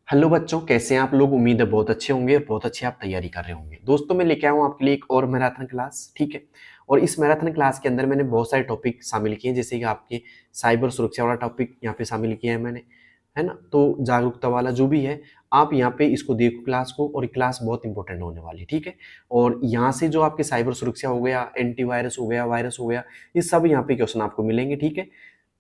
Hello बच्चों, कैसे हैं आप लोग। उम्मीद है बहुत अच्छे होंगे और बहुत अच्छी आप तैयारी कर रहे होंगे। दोस्तों मैं लेके आया हूँ आपके लिए एक और मैराथन क्लास, ठीक है। और इस मैराथन क्लास के अंदर मैंने बहुत सारे टॉपिक शामिल किए हैं, जैसे कि आपके साइबर सुरक्षा वाला टॉपिक यहाँ पे शामिल किया है मैंने, है ना। तो जागरूकता वाला जो भी है आप यहाँ पे इसको देखो क्लास को, और ये क्लास बहुत इंपॉर्टेंट होने वाली है, ठीक है। और यहाँ से जो आपके साइबर सुरक्षा हो गया, एंटीवायरस हो गया, वायरस हो गया, ये सब यहाँ पे क्वेश्चन आपको मिलेंगे, ठीक है।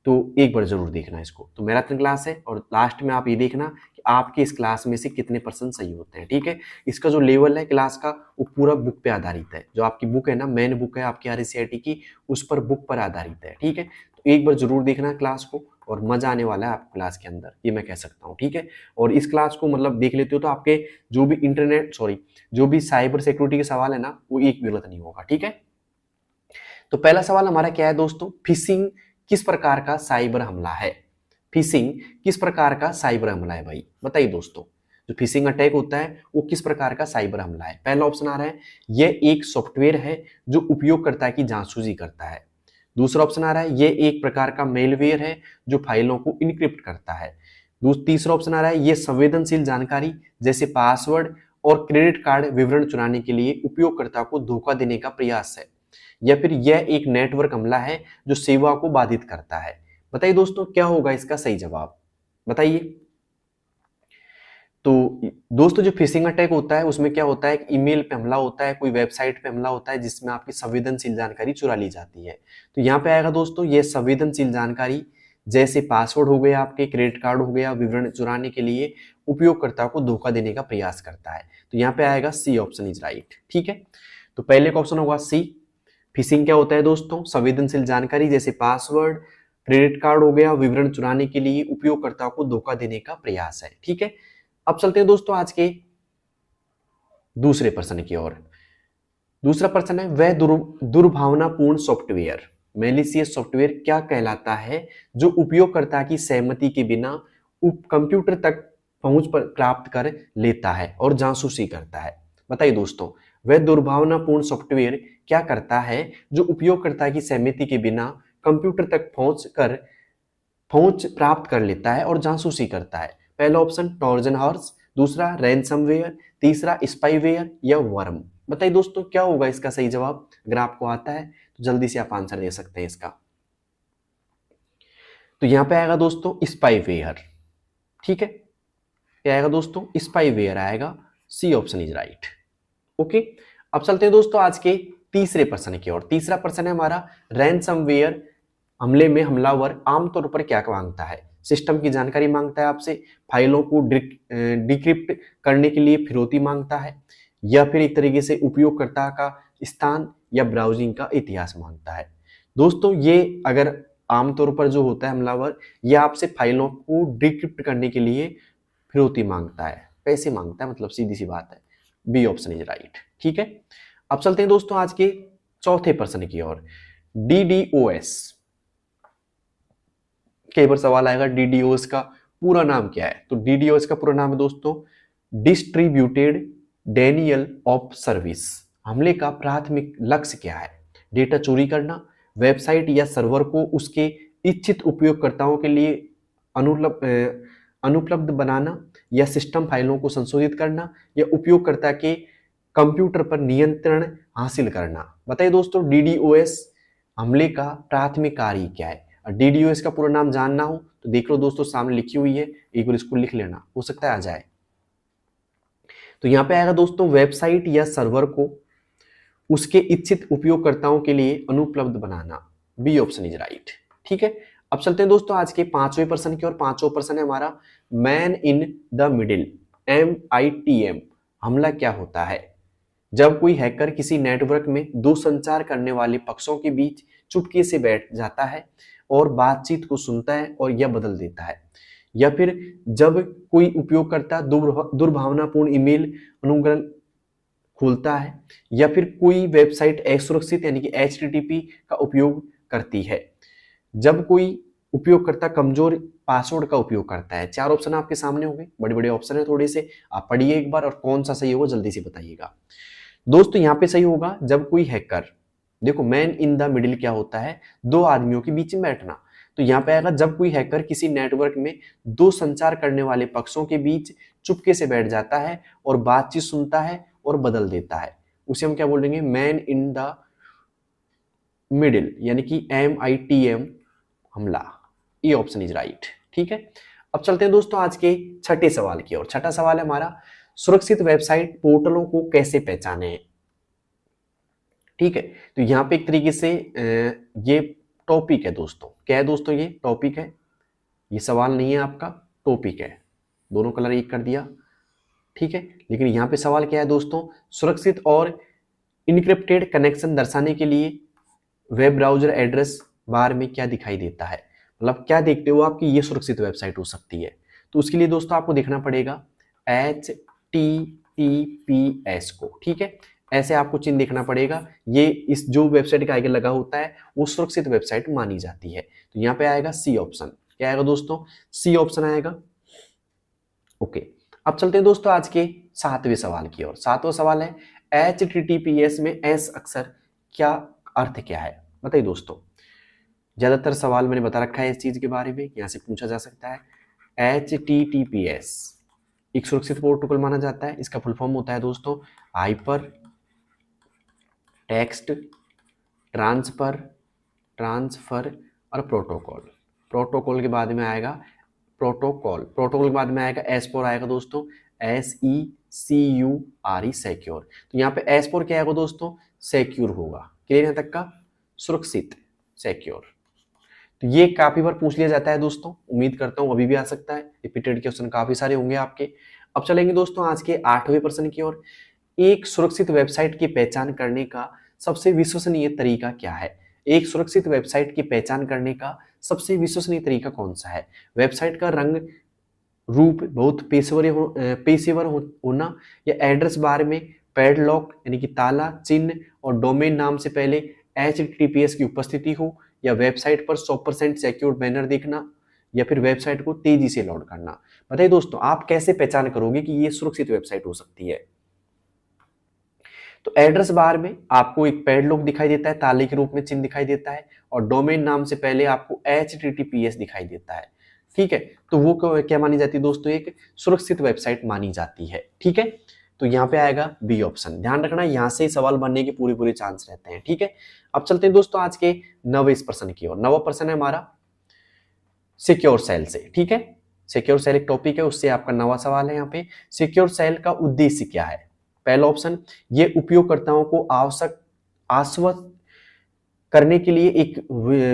तो एक बार जरूर देखना इसको। तो मैराथन क्लास है और लास्ट में आप ये देखना कि आपके इस क्लास में से कितने परसेंट सही होते हैं, ठीक है। इसका जो लेवल है क्लास का वो पूरा बुक पे आधारित है। जो आपकी बुक है ना, मेन बुक है आपकी RCIT की, उस पर बुक पर आधारित है, ठीक है। तो एक बार जरूर देखना क्लास को, और मजा आने वाला है आपको क्लास के अंदर, ये मैं कह सकता हूँ, ठीक है। और इस क्लास को मतलब देख लेते हो तो आपके जो भी साइबर सिक्योरिटी के सवाल है ना, वो एक भी गलत नहीं होगा, ठीक है। तो पहला सवाल हमारा क्या है दोस्तों, फिशिंग किस प्रकार का साइबर हमला है। फिशिंग किस प्रकार का साइबर हमला है भाई, बताइए दोस्तों। जो फिशिंग अटैक होता है वो किस प्रकार का साइबर हमला है। पहला ऑप्शन आ रहा है, यह एक सॉफ्टवेयर है जो उपयोगकर्ता की जासूसी करता है। दूसरा ऑप्शन आ रहा है, यह एक प्रकार का मेलवेयर है जो फाइलों को इनक्रिप्ट करता है। तीसरा ऑप्शन आ रहा है, यह संवेदनशील जानकारी जैसे पासवर्ड और क्रेडिट कार्ड विवरण चुराने के लिए उपयोगकर्ता को धोखा देने का प्रयास है। या फिर यह एक नेटवर्क हमला है जो सेवा को बाधित करता है। बताइए दोस्तों क्या होगा इसका सही जवाब, बताइए। तो दोस्तों जो फिशिंग अटैक होता है उसमें क्या होता है, एक ईमेल पे हमला होता है, कोई वेबसाइट पे हमला होता है जिसमें आपकी संवेदनशील जानकारी चुरा ली जाती है। तो यहाँ पे आएगा दोस्तों, ये संवेदनशील जानकारी जैसे पासवर्ड हो गया, आपके क्रेडिट कार्ड हो गया, विवरण चुराने के लिए उपयोगकर्ता को धोखा देने का प्रयास करता है। तो यहाँ पे आएगा सी ऑप्शन इज राइट, ठीक है। तो पहले का ऑप्शन होगा सी। फिशिंग क्या होता है दोस्तों, संवेदनशील जानकारी जैसे पासवर्ड, क्रेडिट कार्ड हो गया, विवरण चुराने के लिए उपयोगकर्ता को धोखा देने का प्रयास है, ठीक है। अब चलते हैं दोस्तों आज के दूसरे प्रश्न की ओर। दूसरा प्रश्न है, वह दुर्भावनापूर्ण सॉफ्टवेयर, मेलिशियस सॉफ्टवेयर क्या कहलाता है जो उपयोगकर्ता की सहमति के बिना कंप्यूटर तक पहुंच पर प्राप्त कर लेता है और जासूसी करता है। बताइए दोस्तों, वह दुर्भावनापूर्ण सॉफ्टवेयर क्या करता है जो उपयोगकर्ता की सहमति के बिना कंप्यूटर तक पहुंच प्राप्त कर लेता है और जासूसी करता है। पहला ऑप्शन ट्रोजन हॉर्स, दूसरा रैनसमवेयर, तीसरा स्पाईवेयर या वर्म। बताइए दोस्तों क्या होगा इसका सही जवाब। अगर आपको आता है तो जल्दी से आप आंसर दे सकते हैं इसका। तो यहां पे आएगा दोस्तों स्पाईवेयर, ठीक है। क्या आएगा दोस्तों, स्पाईवेयर आएगा, C option is right, okay. अब चलते हैं दोस्तों आज के तीसरे प्रश्न की ओर। तीसरा प्रश्न है हमारा, रैनसमवेयर हमले में हमलावर आमतौर पर क्या मांगता है। सिस्टम की जानकारी मांगता है आपसे, फाइलों को डिक्रिप्ट करने के लिए फिरौती मांगता है, या फिर एक तरीके से उपयोगकर्ता का स्थान या ब्राउजिंग का इतिहास मांगता है। दोस्तों ये अगर आमतौर पर जो होता है हमलावर, यह आपसे फाइलों को डिक्रिप्ट करने के लिए फिरौती मांगता है, पैसे मांगता है, मतलब सीधी सी बात है। बी ऑप्शन इज राइट, ठीक है। अब चलते हैं दोस्तों आज के चौथे प्रश्न की ओर। DDoS, कई बार सवाल आएगा DDoS का पूरा नाम क्या है। तो DDoS का पूरा नाम है दोस्तों डिस्ट्रीब्यूटेड डेनियल ऑफ सर्विस। हमले का प्राथमिक लक्ष्य क्या है। डेटा चोरी करना, वेबसाइट या सर्वर को उसके इच्छित उपयोगकर्ताओं के लिए अनुपलब्ध बनाना, या सिस्टम फाइलों को संशोधित करना, या उपयोगकर्ता के कंप्यूटर पर नियंत्रण हासिल करना। बताइए दोस्तों DDoS हमले का प्राथमिक कार्य क्या है। DDoS का पूरा नाम जानना हो तो देख लो दोस्तों, सामने लिखी हुई है, एक बार इसको लिख लेना, हो सकता है आ जाए। तो यहाँ पे आएगा दोस्तों, वेबसाइट या सर्वर को उसके इच्छित उपयोगकर्ताओं के लिए अनुपलब्ध बनाना। बी ऑप्शन इज राइट, ठीक है। अब चलते हैं दोस्तों आज के पांचवें प्रश्न की और पांचवा प्रश्न है हमारा, man in the middle, MITM हमला क्या होता है। जब कोई हैकर किसी नेटवर्क में दो संचार करने वाले पक्षों के बीच चुपके से बैठ जाता है और बातचीत को सुनता है और यह बदल देता है, या फिर जब कोई उपयोगकर्ता दुर्भावनापूर्ण ईमेल अनुग्रह खोलता है, या फिर कोई वेबसाइट असुरक्षित यानी कि HTTP का उपयोग करती है, जब कोई उपयोगकर्ता कमजोर पासवर्ड का उपयोग करता है। चार ऑप्शन आपके सामने होंगे, बड़े बड़े ऑप्शन है थोड़े से, आप पढ़िए एक बार और कौन सा सही होगा जल्दी से बताइएगा। दोस्तों यहाँ पे सही होगा जब कोई हैकर, देखो मैन इन द मिडिल क्या होता है, दो आदमियों के बीच में बैठना। तो यहाँ पे आएगा जब कोई हैकर किसी नेटवर्क में दो संचार करने वाले पक्षों के बीच चुपके से बैठ जाता है और बातचीत सुनता है और बदल देता है, उसे हम क्या बोलेंगे, मैन इन द मिडिल, यानी कि MITM, हमला। ये ऑप्शन इज राइट। ठीक है, अब चलते हैं दोस्तों आज के छठे सवाल की ओर। छठा सवाल है हमारा, सुरक्षित वेबसाइट पोर्टलों को कैसे पहचाने। ठीक है, तो यहाँ पे एक तरीके से ये टॉपिक है दोस्तों। क्या है दोस्तों, ये टॉपिक है, ये सवाल नहीं है आपका, टॉपिक है। दोनों कलर एक कर दिया। ठीक है, लेकिन यहाँ पे सवाल क्या है दोस्तों, सुरक्षित और इनक्रिप्टेड कनेक्शन दर्शाने के लिए वेब ब्राउजर एड्रेस बार में क्या दिखाई देता है, मतलब क्या देखते हो आप कि ये सुरक्षित वेबसाइट हो सकती है। तो उसके लिए दोस्तों आपको देखना पड़ेगा HTTPS को। ठीक है, ऐसे आपको चिन्ह देखना पड़ेगा, ये इस जो वेबसाइट का आगे लगा होता है वो सुरक्षित वेबसाइट मानी जाती है। तो यहाँ पे आएगा सी ऑप्शन। क्या आएगा दोस्तों, सी ऑप्शन आएगा। ओके, अब चलते हैं दोस्तों आज के सातवें सवाल की ओर। सातवां सवाल है, HTTPS में एस अक्षर क्या अर्थ क्या है, बताइए दोस्तों। ज्यादातर सवाल मैंने बता रखा है इस चीज के बारे में, यहां से पूछा जा सकता है। HTTPS एक सुरक्षित प्रोटोकॉल माना जाता है। इसका फुल फॉर्म होता है दोस्तों हाइपर टेक्स्ट ट्रांसफर और प्रोटोकॉल। प्रोटोकॉल के बाद में आएगा प्रोटोकॉल के बाद में आएगा S4 आएगा दोस्तों, SECURE, सिक्योर। तो यहाँ पे S4 क्या आएगा दोस्तों, सिक्योर होगा। क्लियर यहाँ तक का, सुरक्षित, सिक्योर। तो ये काफी बार पूछ लिया जाता है दोस्तों, उम्मीद करता हूँ अभी भी आ सकता है। रिपीटेड क्वेश्चन काफी सारे होंगे आपके। अब चलेंगे दोस्तों आज के 8वें प्रश्न की ओर। एक सुरक्षित वेबसाइट की पहचान करने का सबसे विश्वसनीय तरीका क्या है। एक सुरक्षित वेबसाइट की पहचान करने का सबसे विश्वसनीय तरीका कौन सा है। वेबसाइट का रंग रूप बहुत पेशेवर होना, या एड्रेस बार में पैडलॉक यानी कि ताला चिन्ह और डोमेन नाम से पहले HTTPS की उपस्थिति हो, या वेबसाइट पर 100% सिक्योर बैनर देखना, या फिर वेबसाइट को तेजी से लोड करना। बताइए दोस्तों आप कैसे पहचान करोगे कि ये सुरक्षित वेबसाइट हो सकती है। तो एड्रेस बार में आपको एक पैडलॉक दिखाई देता है, ताले के रूप में चिन्ह दिखाई देता है, और डोमेन नाम से पहले आपको HTTPS दिखाई देता है। ठीक है, तो वो क्या मानी जाती है दोस्तों, एक सुरक्षित वेबसाइट मानी जाती है। ठीक है, तो यहाँ पे आएगा बी ऑप्शन। ध्यान रखना यहाँ से सवाल बनने के पूरे चांस रहते हैं। ठीक है, अब चलते हैं दोस्तों आज के 9वें प्रश्न की ओर। 9वां प्रश्न है हमारा सिक्योर सेल से। ठीक है, सिक्योर सेल एक टॉपिक है, उससे आपका 9वां सवाल है। यहाँ पे सिक्योर सेल का उद्देश्य क्या है। पहला ऑप्शन, ये उपयोगकर्ताओं को आश्वस्त करने के लिए एक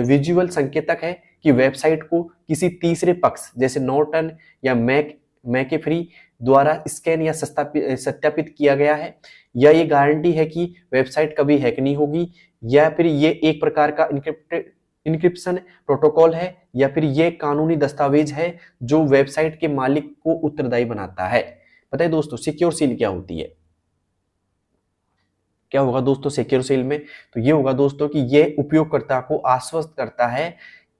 विजुअल संकेतक है कि वेबसाइट को किसी तीसरे पक्ष जैसे नॉर्टन या मैकेफ्री द्वारा स्कैन या सत्यापित किया गया है, या ये गारंटी है कि वेबसाइट कभी हैक नहीं होगी, या फिर ये एक प्रकार का इंक्रिप्शन प्रोटोकॉल है, या फिर ये कानूनी दस्तावेज है जो वेबसाइट के मालिक को उत्तरदायी बनाता है। बताइए दोस्तों सिक्योर सील क्या होती है। क्या होगा दोस्तों सिक्योर सेल में, तो ये होगा दोस्तों कि ये उपयोगकर्ता को आश्वस्त करता है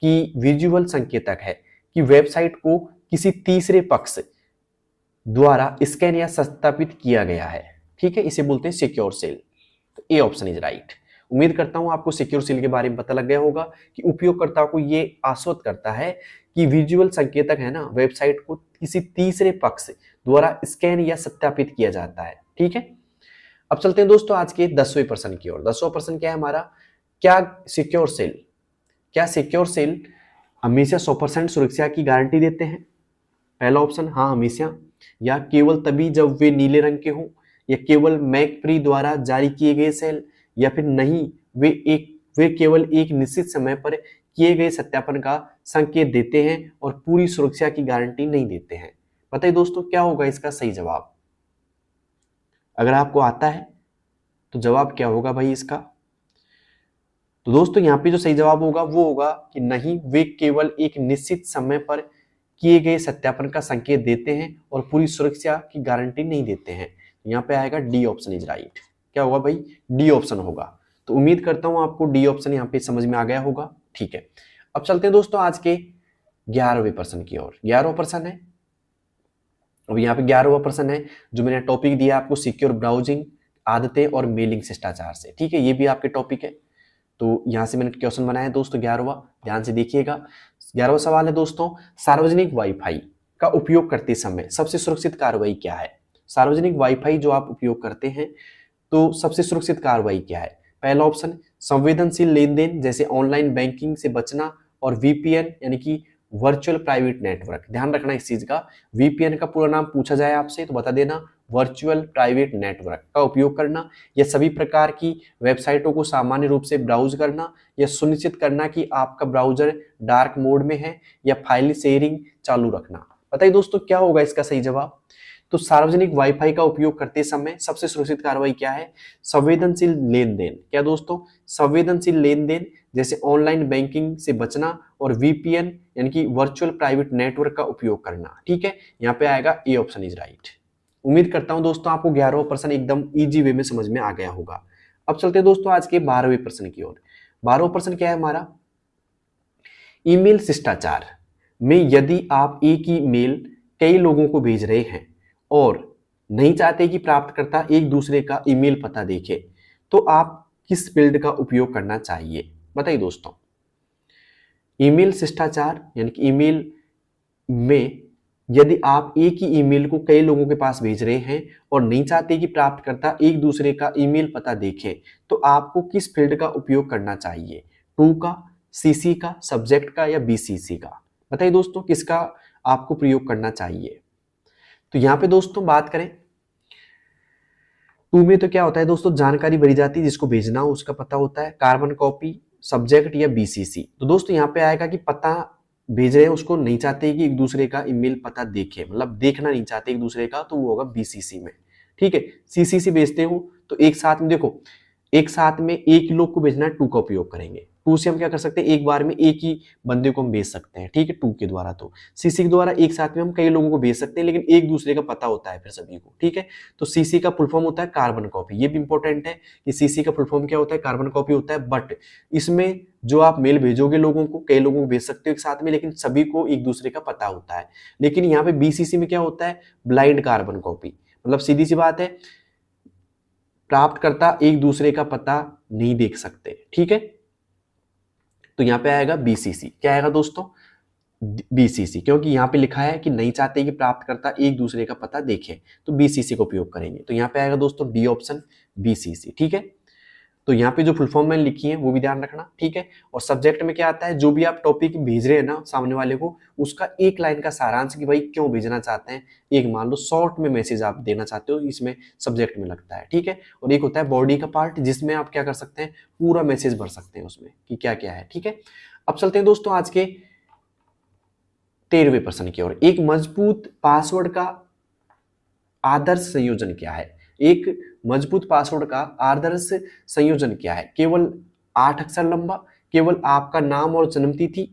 कि विजुअल संकेतक है कि वेबसाइट को किसी तीसरे पक्ष द्वारा स्कैन या सत्यापित किया गया है। ठीक है, इसे बोलते हैं सिक्योर सेल। तो ए ऑप्शन इज राइट। उम्मीद करता हूं आपको सिक्योर सेल के बारे में पता लग गया होगा कि उपयोगकर्ता को ये आश्वस्त करता है कि विजुअल संकेतक है ना, वेबसाइट को किसी तीसरे पक्ष द्वारा स्कैन या सत्यापित किया जाता है। ठीक है, अब चलते हैं दोस्तों आज के 10वें प्रश्न की ओर। 10वां प्रश्न क्या है हमारा, क्या सिक्योर सेल हमेशा 100% सुरक्षा की गारंटी देते हैं। पहला ऑप्शन हाँ हमेशा, या केवल तभी जब वे नीले रंग के हों, या केवल मैकफ्री द्वारा जारी किए गए सेल, या फिर नहीं वे केवल एक निश्चित समय पर किए गए सत्यापन का संकेत देते हैं और पूरी सुरक्षा की गारंटी नहीं देते हैं। बताइए दोस्तों क्या होगा इसका सही जवाब। अगर आपको आता है तो जवाब क्या होगा भाई इसका। तो दोस्तों यहाँ पे जो सही जवाब होगा वो होगा कि नहीं, वे केवल एक निश्चित समय पर किए गए सत्यापन का संकेत देते हैं और पूरी सुरक्षा की गारंटी नहीं देते हैं। यहाँ पे आएगा डी ऑप्शन इज राइट। क्या होगा भाई, डी ऑप्शन होगा। तो उम्मीद करता हूं आपको डी ऑप्शन यहाँ पे समझ में आ गया होगा। ठीक है, अब चलते हैं दोस्तों आज के 11वें प्रश्न की ओर। 11वां प्रश्न है, अब यहाँ पे 11वां प्रश्न है जो मैंने टॉपिक दिया आपको, सिक्योर ब्राउजिंग आदतें और मेलिंग शिष्टाचार से। ठीक है, ये भी आपके टॉपिक है। तो यहाँ से मैंने क्वेश्चन बनाया है दोस्तों 11वां, ध्यान से देखिएगा। 11वां सवाल है दोस्तों, सार्वजनिक वाईफाई का उपयोग करते समय सबसे सुरक्षित कार्रवाई क्या है? सार्वजनिक वाईफाई जो आप उपयोग करते हैं तो सबसे सुरक्षित कार्रवाई क्या है? पहला ऑप्शन संवेदनशील लेन देन जैसे ऑनलाइन बैंकिंग से बचना और वीपीएन यानी कि वर्चुअल प्राइवेट नेटवर्क। ध्यान रखना इस चीज का, वीपीएन का पूरा नाम पूछा जाए आपसे तो बता देना वर्चुअल प्राइवेट नेटवर्क का उपयोग करना, या सभी प्रकार की वेबसाइटों को सामान्य रूप से ब्राउज करना, या सुनिश्चित करना कि आपका ब्राउजर डार्क मोड में है, या फाइल शेयरिंग चालू रखना। बताइए दोस्तों क्या होगा इसका सही जवाब? तो सार्वजनिक वाईफाई का उपयोग करते समय सबसे सुरक्षित कार्रवाई क्या है? संवेदनशील लेन देन। क्या दोस्तों? संवेदनशील लेन देन जैसे ऑनलाइन बैंकिंग से बचना और वीपीएन यानी कि वर्चुअल प्राइवेट नेटवर्क का उपयोग करना। ठीक है, यहाँ पे आएगा ए ऑप्शन इज राइट। उम्मीद करता हूं दोस्तों आपको 11वां प्रश्न एकदम इजी वे में समझ में आ गया होगा। अब चलते हैं दोस्तों आज के 12वें प्रश्न की ओर। 12वां प्रश्न क्या है हमारा? ईमेल शिष्टाचार में यदि आप एक ही मेल कई लोगों को भेज रहे हैं और नहीं चाहते कि प्राप्तकर्ता एक दूसरे का ईमेल पता देखे तो आप किस फील्ड का उपयोग करना चाहिए? बताइए दोस्तों। ईमेल शिष्टाचार यानी कि ईमेल में यदि आप एक ही ईमेल को कई लोगों के पास भेज रहे हैं और नहीं चाहते कि प्राप्तकर्ता एक दूसरे का ईमेल पता देखे तो आपको किस फील्ड का उपयोग करना चाहिए? टू का, सीसी का, सब्जेक्ट का, या बीसीसी का? बताइए दोस्तों किसका आपको प्रयोग करना चाहिए? तो यहाँ पे दोस्तों बात करें टू में तो क्या होता है दोस्तों, जानकारी भरी जाती है, जिसको भेजना हो उसका पता होता है, कार्बन कॉपी, सब्जेक्ट या बीसीसी। तो दोस्तों यहाँ पे आएगा कि पता भेज रहे हैं उसको नहीं चाहते कि एक दूसरे का ईमेल पता देखे, मतलब देखना नहीं चाहते एक दूसरे का, तो वो होगा बीसीसी में। ठीक है, सीसीसी भेजते हो तो एक साथ में देखो, एक साथ में एक ही लोग को भेजना है, टू का उपयोग करेंगे। टू से हम क्या कर सकते हैं, एक बार में एक ही बंदे को हम भेज सकते हैं। ठीक है, टू के द्वारा। तो सीसी के द्वारा एक साथ में हम कई लोगों को भेज सकते हैं, लेकिन एक दूसरे का पता होता है फिर सभी को। ठीक है, तो सीसी का फुल फॉर्म होता है कार्बन कॉपी। ये भी इंपॉर्टेंट है कि सीसी का फुल फॉर्म क्या होता है, कार्बन कॉपी होता है। बट इसमें जो आप मेल भेजोगे लोगों को, कई लोगों को भेज सकते हो एक साथ में, लेकिन सभी को एक दूसरे का पता होता है। लेकिन यहाँ पे बीसीसी में क्या होता है, ब्लाइंड कार्बन कॉपी, मतलब सीधी सी बात है प्राप्तकर्ता एक दूसरे का पता नहीं देख सकते। ठीक है, तो यहां पे आएगा बीसीसी। क्या आएगा दोस्तों? बीसीसी, क्योंकि यहां पे लिखा है कि नहीं चाहते कि प्राप्तकर्ता एक दूसरे का पता देखे, तो बीसीसी का उपयोग करेंगे। तो यहां पे आएगा दोस्तों डी ऑप्शन, बीसीसी। ठीक है, तो यहाँ पे जो फुल फॉर्म मैंने लिखी है वो भी ध्यान रखना। ठीक है, और सब्जेक्ट में क्या आता है, जो भी आप टॉपिक भेज रहे हैं ना सामने वाले को, उसका एक लाइन का सारांश कि भाई क्यों भेजना चाहते हैं। एक मान लो शॉर्ट में मैसेज आप देना चाहते हो, इसमें सब्जेक्ट में लगता है। ठीक है, और एक होता है बॉडी का पार्ट, जिसमें आप क्या कर सकते हैं, पूरा मैसेज भर सकते हैं उसमें कि क्या क्या है। ठीक है, अब चलते हैं दोस्तों आज के 13वें प्रश्न की ओर। एक मजबूत पासवर्ड का आदर्श संयोजन क्या है? एक मजबूत पासवर्ड का आदर्श संयोजन क्या है? केवल 8 अक्षर लंबा, केवल आपका नाम और जन्मतिथि,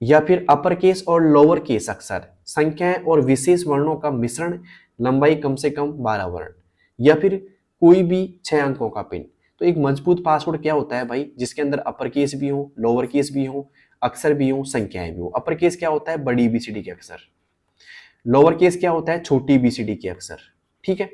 या फिर अपर केस और लोअर केस अक्षर, संख्याएं और विशेष वर्णों का मिश्रण, लंबाई कम से कम 12 वर्ण, या फिर कोई भी 6 अंकों का पिन। तो एक मजबूत पासवर्ड क्या होता है भाई, जिसके अंदर अपर केस भी हो, लोअर केस भी हो, अक्षर भी हो, संख्याएं भी हो। अपर केस क्या होता है, बड़ी बीसीडी के अक्षर। लोअर केस क्या होता है, छोटी बीसीडी के अक्षर। ठीक है,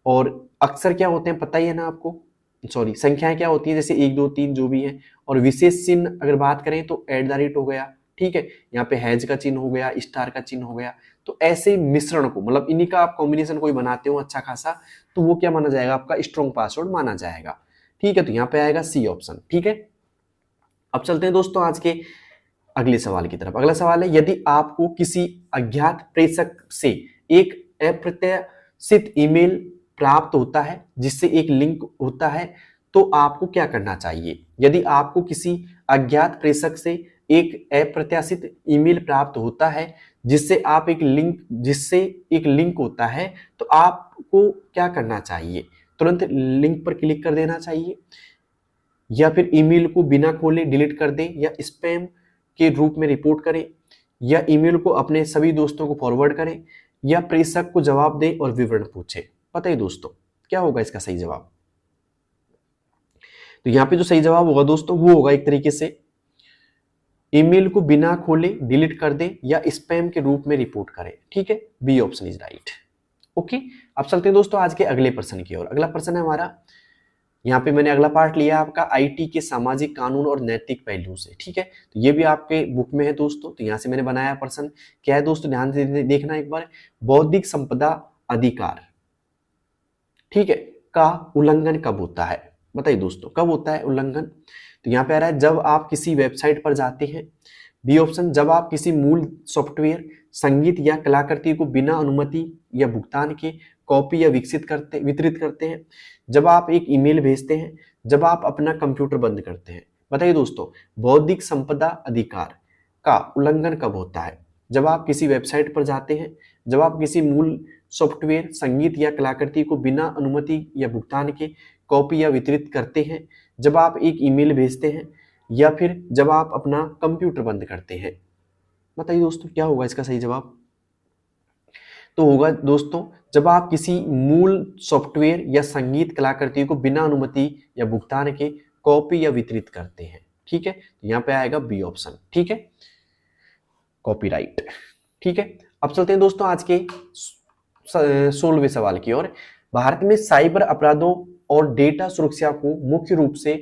और अक्षर क्या होते हैं पता ही है ना आपको, सॉरी संख्याएं क्या होती है, जैसे 1 2 3 जो भी है। और विशेष चिन्ह अगर बात करें तो @ हो गया। ठीक है, यहाँ पे हैज का चिन्ह हो गया, स्टार का चिन्ह हो गया। तो ऐसे मिश्रण को, मतलब इन्हीं का आप कॉम्बिनेशन कोई बनाते हो अच्छा खासा, तो वो क्या माना जाएगा, आपका स्ट्रॉन्ग पासवर्ड माना जाएगा। ठीक है, तो यहाँ पे आएगा सी ऑप्शन। ठीक है, अब चलते हैं दोस्तों आज के अगले सवाल की तरफ। अगला सवाल है, यदि आपको किसी अज्ञात प्रेषक से एक अप्रत्याशित ईमेल प्राप्त होता है जिससे एक लिंक होता है, तो आपको क्या करना चाहिए? यदि आपको किसी अज्ञात प्रेषक से एक अप्रत्याशित ईमेल प्राप्त होता है जिससे एक लिंक होता है, तो आपको क्या करना चाहिए? तुरंत लिंक पर क्लिक कर देना चाहिए, या फिर ईमेल को बिना खोले डिलीट कर दें, या स्पैम के रूप में रिपोर्ट करें, या ईमेल को अपने सभी दोस्तों को फॉरवर्ड करें, या प्रेषक को जवाब दें और विवरण पूछें। पता है दोस्तों क्या होगा इसका सही जवाब? तो यहाँ पे जो सही जवाब होगा दोस्तों वो होगा एक तरीके से ईमेल को बिना खोले डिलीट कर दें या स्पैम के रूप में रिपोर्ट करें। ठीक है, B option is right. Okay, अब चलते हैं दोस्तों आज के अगले प्रश्न की ओर। अगला प्रश्न है हमारा, यहाँ पे मैंने अगला पार्ट लिया आपका आईटी के सामाजिक कानून और नैतिक पहलू से, ठीक है। तो ये भी आपके बुक में है दोस्तों, तो यहाँ से मैंने बनाया प्रश्न। क्या है दोस्तों, ध्यान से देखना एक बार। बौद्धिक संपदा अधिकार, ठीक है, का उल्लंघन कब होता है? बताइए दोस्तों, कब होता है उल्लंघन? तो यहाँ पे आ रहा है जब आप किसी वेबसाइट पर जाते हैं। बी ऑप्शन, जब आप किसी मूल सॉफ्टवेयर, संगीत या कलाकृति को बिना अनुमति या भुगतान के कॉपी या वितरित करते हैं। जब आप एक ईमेल भेजते हैं। जब आप अपना कंप्यूटर बंद करते हैं। बताइए दोस्तों, बौद्धिक संपदा अधिकार का उल्लंघन कब होता है? जब आप किसी वेबसाइट पर जाते हैं। जब आप किसी मूल सॉफ्टवेयर, संगीत या कलाकृति को बिना अनुमति या भुगतान के कॉपी या वितरित करते हैं। जब आप एक ईमेल भेजते हैं, या फिर जब आप अपना कंप्यूटर बंद करते हैं। बताइए दोस्तों, क्या होगा इसका सही जवाब? तो होगा दोस्तों, जब आप किसी मूल सॉफ्टवेयर या संगीत कलाकृति को बिना अनुमति या भुगतान के कॉपी या वितरित करते हैं, ठीक है। तो यहाँ पे आएगा बी ऑप्शन, ठीक है, कॉपीराइट, ठीक है। अब चलते हैं दोस्तों आज के 16वें सवाल की ओर। भारत में साइबर अपराधों और डेटा सुरक्षा को मुख्य रूप से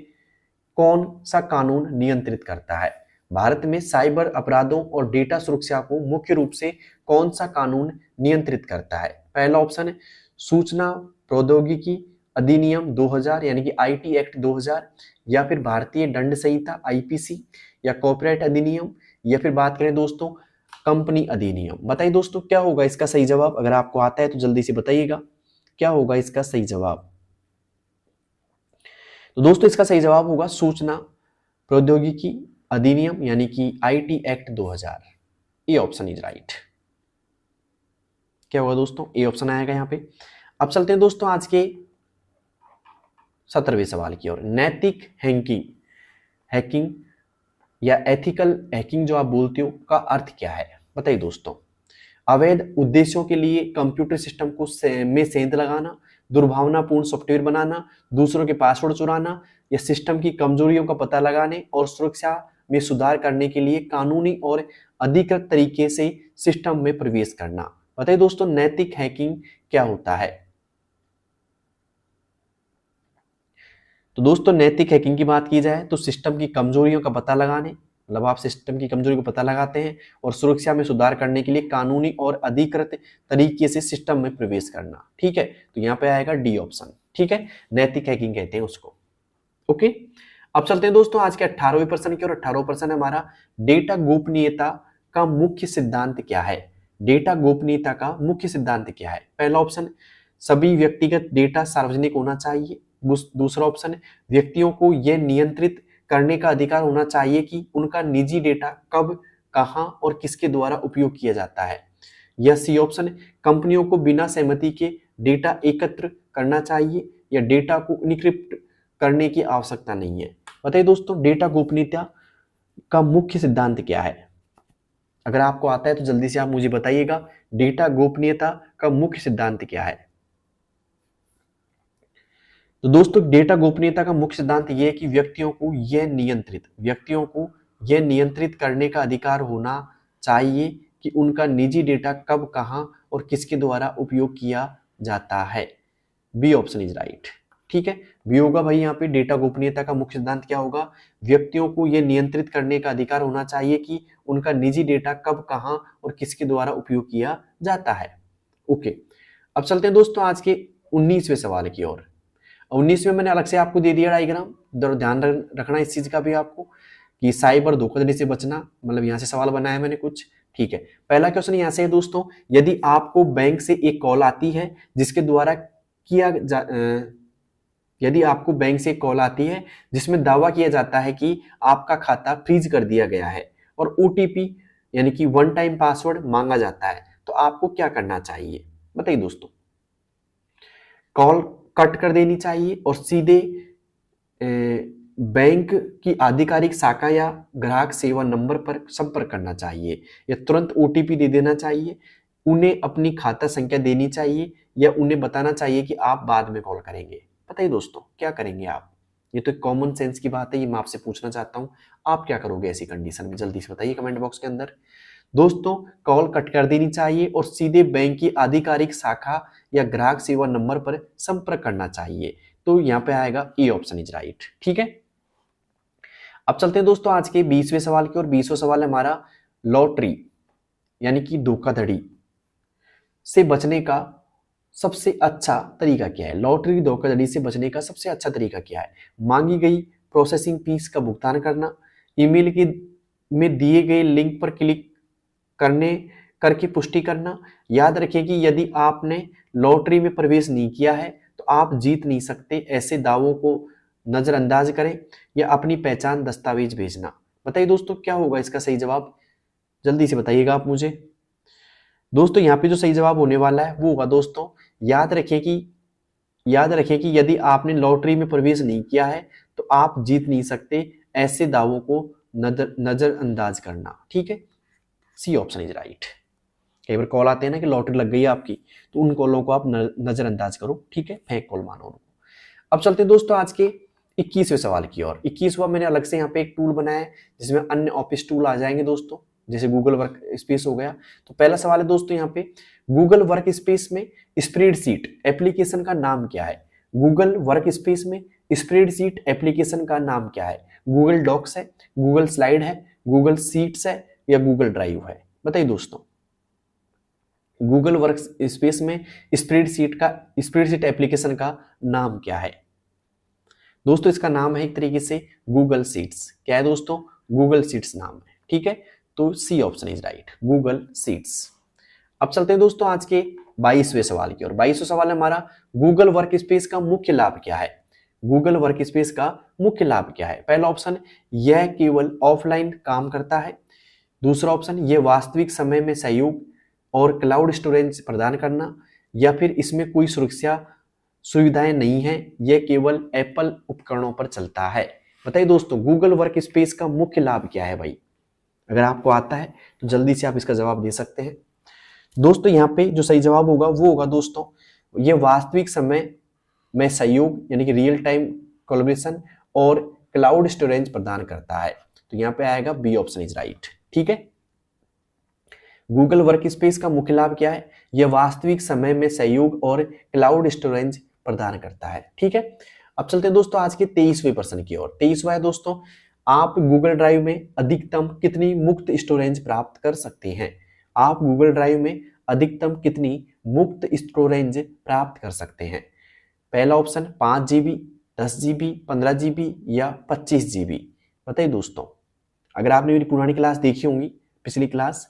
कौन सा कानून नियंत्रित करता है? भारत में साइबर अपराधों और डेटा सुरक्षा को मुख्य रूप से कौन सा कानून नियंत्रित करता है? पहला ऑप्शन है सूचना प्रौद्योगिकी अधिनियम 2000 यानी कि आईटी एक्ट 2000, या फिर भारतीय दंड संहिता आईपीसी, या कॉपीराइट अधिनियम, या फिर बात करें दोस्तों कंपनी अधिनियम। बताइए दोस्तों, क्या होगा इसका सही जवाब? अगर आपको आता है तो जल्दी से बताइएगा, क्या होगा इसका सही जवाब? तो दोस्तों इसका सही जवाब होगा सूचना प्रौद्योगिकी अधिनियम यानी कि IT act 2000। A option is right. क्या होगा दोस्तों? ए ऑप्शन आएगा यहाँ पे। अब चलते हैं दोस्तों आज के 17वें सवाल की ओर। नैतिक हैकिंग या एथिकल हैकिंग जो आप बोलते हो का अर्थ क्या है? बताइए दोस्तों। अवैध उद्देश्यों के लिए कंप्यूटर सिस्टम को में सेंध लगाना, दुर्भावनापूर्ण सॉफ्टवेयर बनाना, दूसरों के पासवर्ड चुराना, या सिस्टम की कमजोरियों का पता लगाने और सुरक्षा में सुधार करने के लिए कानूनी और अधिकृत तरीके से सिस्टम में प्रवेश करना। बताइए दोस्तों, नैतिक हैकिंग क्या होता है? तो दोस्तों नैतिक हैकिंग की बात की जाए तो सिस्टम की कमजोरियों का पता लगाने, मतलब आप सिस्टम की कमजोरी को पता लगाते हैं और सुरक्षा में सुधार करने के लिए कानूनी और अधिकृत तरीके से सिस्टम में प्रवेश करना, ठीक है। तो यहाँ पे आएगा डी ऑप्शन, ठीक है, नैतिक हैकिंग कहते हैं उसको। ओके, अब चलते हैं दोस्तों आज के 18वें प्रश्न की और 18वां प्रश्न है हमारा, डेटा गोपनीयता का मुख्य सिद्धांत क्या है? डेटा गोपनीयता का मुख्य सिद्धांत क्या है? पहला ऑप्शन, सभी व्यक्तिगत डेटा सार्वजनिक होना चाहिए। दूसरा ऑप्शन है, व्यक्तियों को यह नियंत्रित करने का अधिकार होना चाहिए कि उनका निजी डेटा कब, कहां और किसके द्वारा उपयोग किया जाता है। या सी ऑप्शन, कंपनियों को बिना सहमति के डेटा एकत्र करना चाहिए या डेटा को इनक्रिप्ट करने की आवश्यकता नहीं है। बताइए दोस्तों, डेटा गोपनीयता का मुख्य सिद्धांत क्या है? अगर आपको आता है तो जल्दी से आप मुझे बताइएगा, डेटा गोपनीयता का मुख्य सिद्धांत क्या है? तो दोस्तों डेटा गोपनीयता का मुख्य सिद्धांत यह है कि व्यक्तियों को यह नियंत्रित करने का अधिकार होना चाहिए कि उनका निजी डेटा कब, कहां और किसके द्वारा उपयोग किया जाता है। बी ऑप्शन इज राइट, ठीक है, बी होगा भाई यहाँ पे। डेटा गोपनीयता का मुख्य सिद्धांत क्या होगा? व्यक्तियों को यह नियंत्रित करने का अधिकार होना चाहिए कि उनका निजी डेटा कब, कहां और किसके द्वारा उपयोग किया जाता है। ओके, अब चलते हैं दोस्तों आज के 19वें सवाल की ओर। 19 में मैंने अलग से आपको दे दिया डायग्राम, ध्यान रखना इस चीज का भी आपको कि साइबर धोखाधड़ी से बचना, मतलब यहाँ से सवाल बनाया मैंने कुछ, ठीक है। पहला क्वेश्चन यहाँ से है दोस्तों, यदि आपको बैंक से एक कॉल आती है जिसके द्वारा यदि आपको बैंक से एक कॉल आती है जिसमें दावा किया जाता है कि आपका खाता फ्रीज कर दिया गया है और ओटीपी यानी कि वन टाइम पासवर्ड मांगा जाता है, तो आपको क्या करना चाहिए? बताइए दोस्तों। कॉल कट कर देनी चाहिए और सीधे बैंक की आधिकारिक शाखा या ग्राहक सेवा नंबर पर संपर्क करना चाहिए, या तुरंत ओटीपी दे देना चाहिए, उन्हें अपनी खाता संख्या देनी चाहिए, या उन्हें बताना चाहिए कि आप बाद में कॉल करेंगे। बताइए दोस्तों, क्या करेंगे आप? ये तो कॉमन सेंस की बात है, ये मैं आपसे पूछना चाहता हूं, आप क्या करोगे ऐसी कंडीशन में? जल्दी से बताइए कमेंट बॉक्स के अंदर। दोस्तों कॉल कट कर देनी चाहिए और सीधे बैंक की आधिकारिक शाखा या ग्राहक सेवा नंबर पर संपर्क करना चाहिए। तो यहाँ पे आएगा ए ऑप्शन इज राइट। ठीक है, अब चलते हैं दोस्तों आज के 20वें सवाल की और 20वां सवाल है हमारा लॉटरी यानी कि धोखाधड़ी से बचने का सबसे अच्छा तरीका क्या है। लॉटरी धोखाधड़ी से बचने का सबसे अच्छा तरीका क्या है। मांगी गई प्रोसेसिंग फीस का भुगतान करना, ईमेल के में दिए गए लिंक पर क्लिक करके पुष्टि करना। याद रखें कि यदि आपने लॉटरी में प्रवेश नहीं किया है तो आप जीत नहीं सकते। ऐसे दावों को नजरअंदाज करें या अपनी पहचान दस्तावेज भेजना। बताइए दोस्तों क्या होगा इसका सही जवाब, जल्दी से बताइएगा आप मुझे। दोस्तों यहाँ पे जो सही जवाब होने वाला है वो होगा दोस्तों, याद रखें कि यदि आपने लॉटरी में प्रवेश नहीं किया है तो आप जीत नहीं सकते। ऐसे दावों को नजरअंदाज करना। ठीक है, सी ऑप्शन इज राइट। कई बार कॉल आते हैं ना कि लॉटरी लग गई है आपकी, तो उन कॉलों को आप नजरअंदाज करो। ठीक है, फेक कॉल मानो उनको। अब चलते हैं दोस्तों आज के 21वें सवाल की ओर। 21वां मैंने अलग से यहाँ पे एक टूल बनाया है जिसमें अन्य ऑफिस टूल आ जाएंगे दोस्तों, जैसे गूगल वर्क स्पेस हो गया। तो पहला सवाल है दोस्तों यहाँ पे, गूगल वर्क स्पेस में स्प्रेडशीट एप्लीकेशन का नाम क्या है। गूगल वर्क स्पेस में स्प्रेडशीट एप्लीकेशन का नाम क्या है। गूगल डॉक्स है, गूगल स्लाइड है, गूगल सीट्स है या गूगल ड्राइव है। बताइए दोस्तों, गूगल वर्क स्पेस में स्प्रेडशीट एप्लीकेशन का नाम क्या है। दोस्तों इसका नाम है एक तरीके से गूगल सीट्स। क्या है दोस्तों, गूगल सीट्स नाम है। ठीक है, तो C option is right, Google sheets. अब चलते हैं दोस्तों आज के 22वें सवाल की ओर। 22वां सवाल है हमारा, गूगल वर्क स्पेस का मुख्य लाभ क्या है। गूगल वर्क स्पेस का मुख्य लाभ क्या है। पहला ऑप्शन, यह केवल ऑफलाइन काम करता है। दूसरा ऑप्शन, यह वास्तविक समय में सहयोग और क्लाउड स्टोरेज प्रदान करना, या फिर इसमें कोई सुरक्षा सुविधाएं नहीं है, यह केवल एप्पल उपकरणों पर चलता है। बताइए दोस्तों, गूगल वर्क स्पेस का मुख्य लाभ क्या है भाई। अगर आपको आता है तो जल्दी से आप इसका जवाब दे सकते हैं। दोस्तों यहाँ पे जो सही जवाब होगा वो होगा दोस्तों, ये वास्तविक समय में सहयोग यानी कि रियल टाइम कोलैबोरेशन और क्लाउड स्टोरेज प्रदान करता है। तो यहाँ पे आएगा बी ऑप्शन इज राइट। ठीक है, गूगल वर्क स्पेस का मुख्य लाभ क्या है, यह वास्तविक समय में सहयोग और क्लाउड स्टोरेज प्रदान करता है। ठीक है, अब चलते हैं दोस्तों आज के 23वें प्रश्न की ओर। 23वां है दोस्तों, आप गूगल ड्राइव में अधिकतम कितनी मुक्त स्टोरेज प्राप्त कर सकते हैं। आप गूगल ड्राइव में अधिकतम कितनी मुक्त स्टोरेज प्राप्त कर सकते हैं। पहला ऑप्शन 5 GB, 10 GB, 15 GB या 25 GB। बताइए दोस्तों, अगर आपने मेरी पुरानी क्लास देखी होंगी, पिछली क्लास,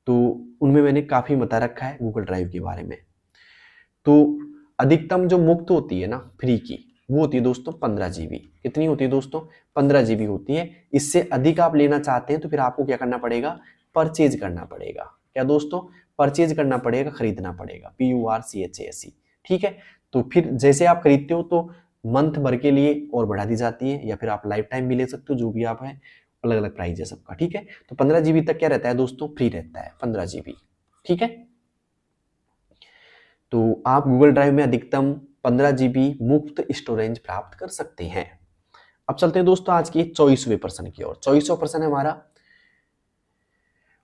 तो उनमें मैंने काफी बता रखा है गूगल ड्राइव के बारे में। तो अधिकतम जो मुक्त होती है ना फ्री की, वो होती है दोस्तों 15 GB। कितनी होती है दोस्तों, 15 GB होती है। इससे अधिक आप लेना चाहते हैं तो फिर आपको क्या करना पड़ेगा, परचेज करना पड़ेगा। क्या दोस्तों, परचेज करना पड़ेगा, खरीदना पड़ेगा, PURCHASE। ठीक है, तो फिर जैसे आप खरीदते हो तो मंथ भर के लिए और बढ़ा दी जाती है, या फिर आप लाइफ टाइम भी ले सकते हो, जो भी आप है, अलग अलग प्राइस है सबका। ठीक है, तो 15 GB तक क्या रहता है दोस्तों, फ्री रहता है 15 GB। ठीक है, तो आप गूगल ड्राइव में अधिकतम 15 GB मुफ्त स्टोरेज प्राप्त कर सकते हैं। अब चलते हैं दोस्तों आज के 24वें प्रश्न की ओर। 24वां प्रश्न है हमारा,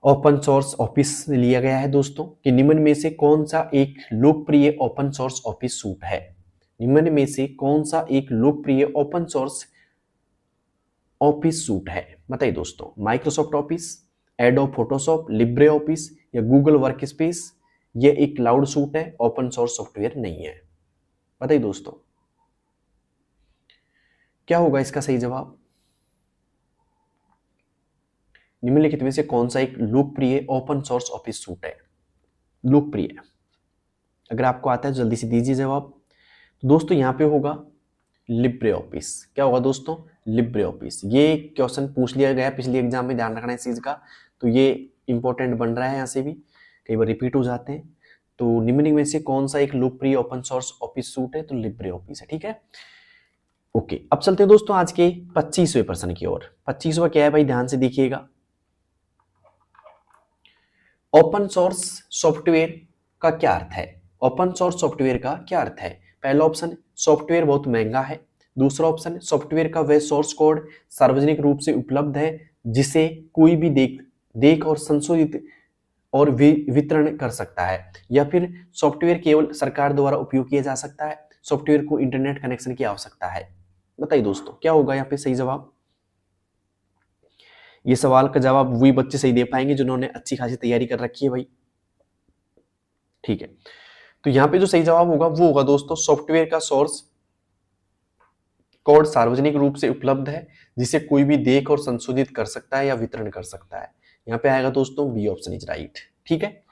ओपन सोर्स ऑफिस लिया गया है दोस्तों कि निम्न में से कौन सा एक लोकप्रिय ओपन सोर्स ऑफिस सूट है। निम्न में से कौन सा एक लोकप्रिय ओपन सोर्स ऑफिस सूट है। बताइए दोस्तों, Microsoft office, adobe Photoshop, Libre office या गूगल वर्क स्पेस। ये एक क्लाउड सूट है, ओपन सोर्स सॉफ्टवेयर नहीं है। बताइए दोस्तों क्या होगा इसका सही जवाब। निम्नलिखित में से कौन सा एक लोकप्रिय ओपन सोर्स ऑफिस सूट है। लोकप्रिय, अगर आपको आता है जल्दी से दीजिए जवाब। तो दोस्तों यहाँ पे होगा लिब्रे ऑफिस। क्या होगा दोस्तों, लिब्रे ऑफिस। ये क्वेश्चन पूछ लिया गया पिछले एग्जाम में, ध्यान रखना इस चीज का। तो ये इंपॉर्टेंट बन रहा है, यहाँ से भी कई बार रिपीट हो जाते हैं। तो निम्न में से कौन सा एक लोकप्रिय ओपन सोर्स ऑफिस सूट है, तो लिब्रे ऑफिस है। ठीक है, ओके। अब चलते हैं दोस्तों आज के 25वें प्रश्न की ओर। 25वां क्या है भाई, ध्यान से देखिएगा। ओपन सोर्स सॉफ्टवेयर का क्या अर्थ है। ओपन सोर्स सॉफ्टवेयर का क्या अर्थ है। पहला ऑप्शन, सॉफ्टवेयर बहुत महंगा है। दूसरा ऑप्शन, सॉफ्टवेयर का वह सोर्स कोड सार्वजनिक रूप से उपलब्ध है जिसे कोई भी देख और संशोधित और वितरण कर सकता है। या फिर सॉफ्टवेयर केवल सरकार द्वारा उपयोग किया जा सकता है। सॉफ्टवेयर को इंटरनेट कनेक्शन की आवश्यकता है? बताइए दोस्तों क्या होगा यहाँ पे सही जवाब। ये सवाल का जवाब वही बच्चे सही दे पाएंगे जिन्होंने अच्छी खासी तैयारी कर रखी है भाई। ठीक है, तो यहाँ पे जो सही जवाब होगा वो होगा दोस्तों सॉफ्टवेयर का सोर्स कोड सार्वजनिक रूप से उपलब्ध है जिसे कोई भी देख और संशोधित कर सकता है या वितरण कर सकता है। यहाँ पे आएगा दोस्तों बी ऑप्शन इज राइट। ठीक है,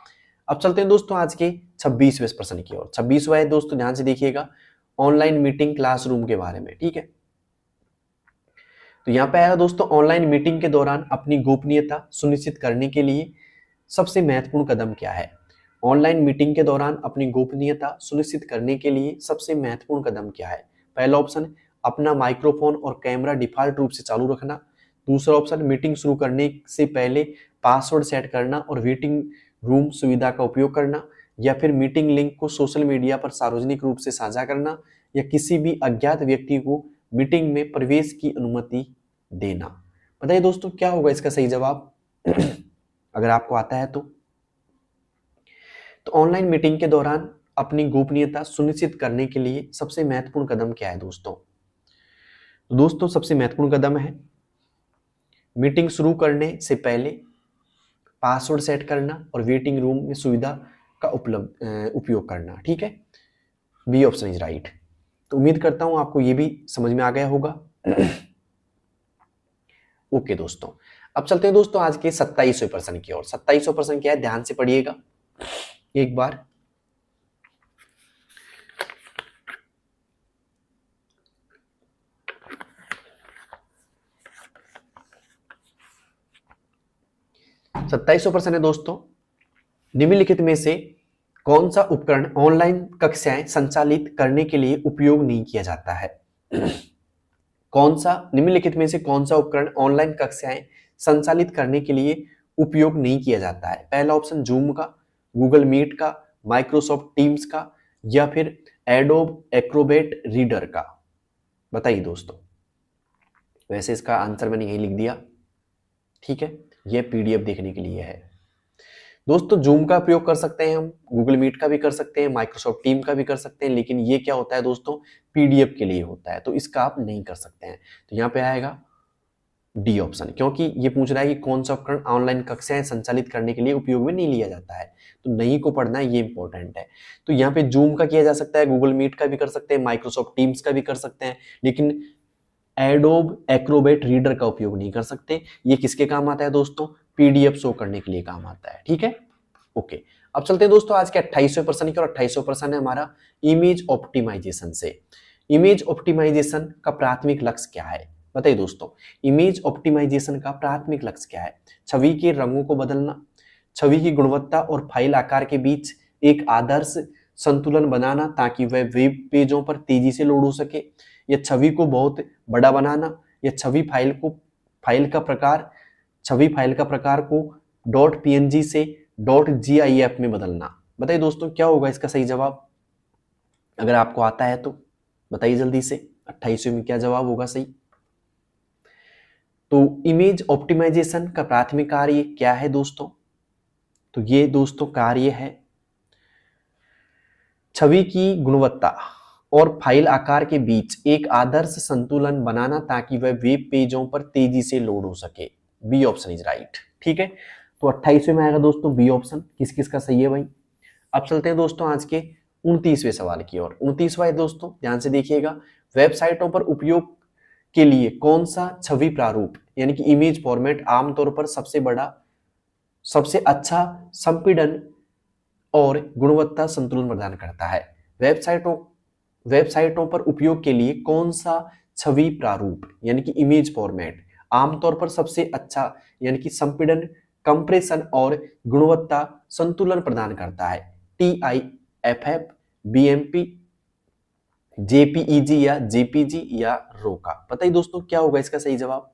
अब चलते हैं दोस्तों आज के 26वें प्रश्न की ओर। 26वां है दोस्तों, ध्यान से देखिएगा, ऑनलाइन मीटिंग क्लासरूम के बारे में। ठीक है, तो यहाँ पे आएगा दोस्तों ऑनलाइन मीटिंग के दौरान अपनी गोपनीयता सुनिश्चित करने के लिए सबसे महत्वपूर्ण कदम क्या है? ऑनलाइन मीटिंग के दौरान अपनी गोपनीयता सुनिश्चित करने के लिए सबसे महत्वपूर्ण कदम क्या है? पहला ऑप्शन अपना माइक्रोफोन और कैमरा डिफॉल्ट रूप से चालू रखना। दूसरा ऑप्शन मीटिंग शुरू करने से पहले पासवर्ड सेट करना और वेटिंग रूम सुविधा का उपयोग करना, या फिर मीटिंग लिंक को सोशल मीडिया पर सार्वजनिक रूप से साझा करना, या किसी भी अज्ञात व्यक्ति को मीटिंग में प्रवेश की अनुमति देना। बताइए दोस्तों क्या होगा इसका सही जवाब अगर आपको आता है तो ऑनलाइन मीटिंग के दौरान अपनी गोपनीयता सुनिश्चित करने के लिए सबसे महत्वपूर्ण कदम क्या है दोस्तों? तो दोस्तों सबसे महत्वपूर्ण कदम है मीटिंग शुरू करने से पहले पासवर्ड सेट करना और वेटिंग रूम में सुविधा का उपयोग करना। ठीक है, बी ऑप्शन इज राइट। तो उम्मीद करता हूं आपको ये भी समझ में आ गया होगा। ओके दोस्तों, अब चलते हैं दोस्तों आज के 27वें प्रश्न की ओर। 27वां प्रश्न क्या है, ध्यान से पढ़िएगा एक बार। सत्ताईसवां प्रश्न है दोस्तों, निम्नलिखित में से कौन सा उपकरण ऑनलाइन कक्षाएं संचालित करने के लिए उपयोग नहीं किया जाता है? निम्नलिखित में से कौन सा उपकरण ऑनलाइन कक्षाएं संचालित करने के लिए उपयोग नहीं किया जाता है? पहला ऑप्शन जूम का, गूगल मीट का, माइक्रोसॉफ्ट टीम्स का, या फिर एडोब एक्रोबेट रीडर का। बताइए दोस्तों। वैसे इसका आंसर मैंने यही लिख दिया। ठीक है, ये पीडीएफ देखने के लिए है दोस्तों। जूम का प्रयोग कर सकते हैं हम, गूगल मीट का भी कर सकते हैं, माइक्रोसॉफ्ट टीम का भी कर सकते हैं, लेकिन ये क्या होता है दोस्तों, पीडीएफ के लिए होता है, तो इसका आप नहीं कर सकते हैं। तो यहाँ पे आएगा डी ऑप्शन, क्योंकि ये पूछ रहा है कि कौन सा उपकरण ऑनलाइन कक्षाएं संचालित करने के लिए उपयोग में नहीं लिया जाता है, तो नहीं को पढ़ना है, ये इंपॉर्टेंट है। तो यहाँ पे जूम का किया जा सकता है, गूगल मीट का भी कर सकते हैं, माइक्रोसॉफ्ट टीम्स का भी कर सकते हैं, लेकिन एडोब एक्रोबेट रीडर का उपयोग नहीं कर सकते। ये किसके काम आता है दोस्तों, पीडीएफ शो करने के लिए काम आता है। ठीक है, ओके। अब चलते हैं दोस्तों आज के 28वें प्रश्न की, और 28वां प्रश्न है हमारा इमेज ऑप्टिमाइजेशन से। इमेज ऑप्टिमाइजेशन का प्राथमिक लक्ष्य क्या है? बताइए दोस्तों, इमेज ऑप्टिमाइजेशन का प्राथमिक लक्ष्य क्या है? छवि के रंगों को बदलना, छवि की गुणवत्ता और फाइल आकार के बीच एक आदर्श संतुलन बनाना ताकि वह वेब पेजों पर तेजी से लोड हो सके, या छवि को बहुत बड़ा बनाना, या छवि फाइल का प्रकार को .png से .gif में बदलना। बताइए दोस्तों क्या होगा इसका सही जवाब? अगर आपको आता है तो बताइए जल्दी से, 28वें में क्या जवाब होगा सही? तो इमेज ऑप्टिमाइजेशन का प्राथमिक कार्य क्या है दोस्तों? तो ये दोस्तों कार्य है छवि की गुणवत्ता और फाइल आकार के बीच एक आदर्श संतुलन बनाना ताकि वह वेब पेजों पर तेजी से लोड हो सके। B option is right. ठीक है, तो 28वें में आएगा दोस्तों बी ऑप्शन। किस किस का सही है भाई? अब चलते हैं दोस्तों आज के 29वें सवाल की ओर। 29वां है दोस्तों, ध्यान से देखिएगा, वेबसाइटों पर उपयोग के लिए कौन सा छवि प्रारूप यानी कि इमेज फॉर्मेट आमतौर पर सबसे अच्छा संपीड़न और गुणवत्ता संतुलन प्रदान करता है? वेबसाइटों पर उपयोग के लिए कौन सा छवि प्रारूप यानी कि इमेज फॉर्मेट आमतौर पर सबसे अच्छा यानी कि संपीड़न, कंप्रेशन और गुणवत्ता संतुलन प्रदान करता है? TIFF, BMP, JPEG या JPG या ROCA। बताइए दोस्तों क्या होगा इसका सही जवाब?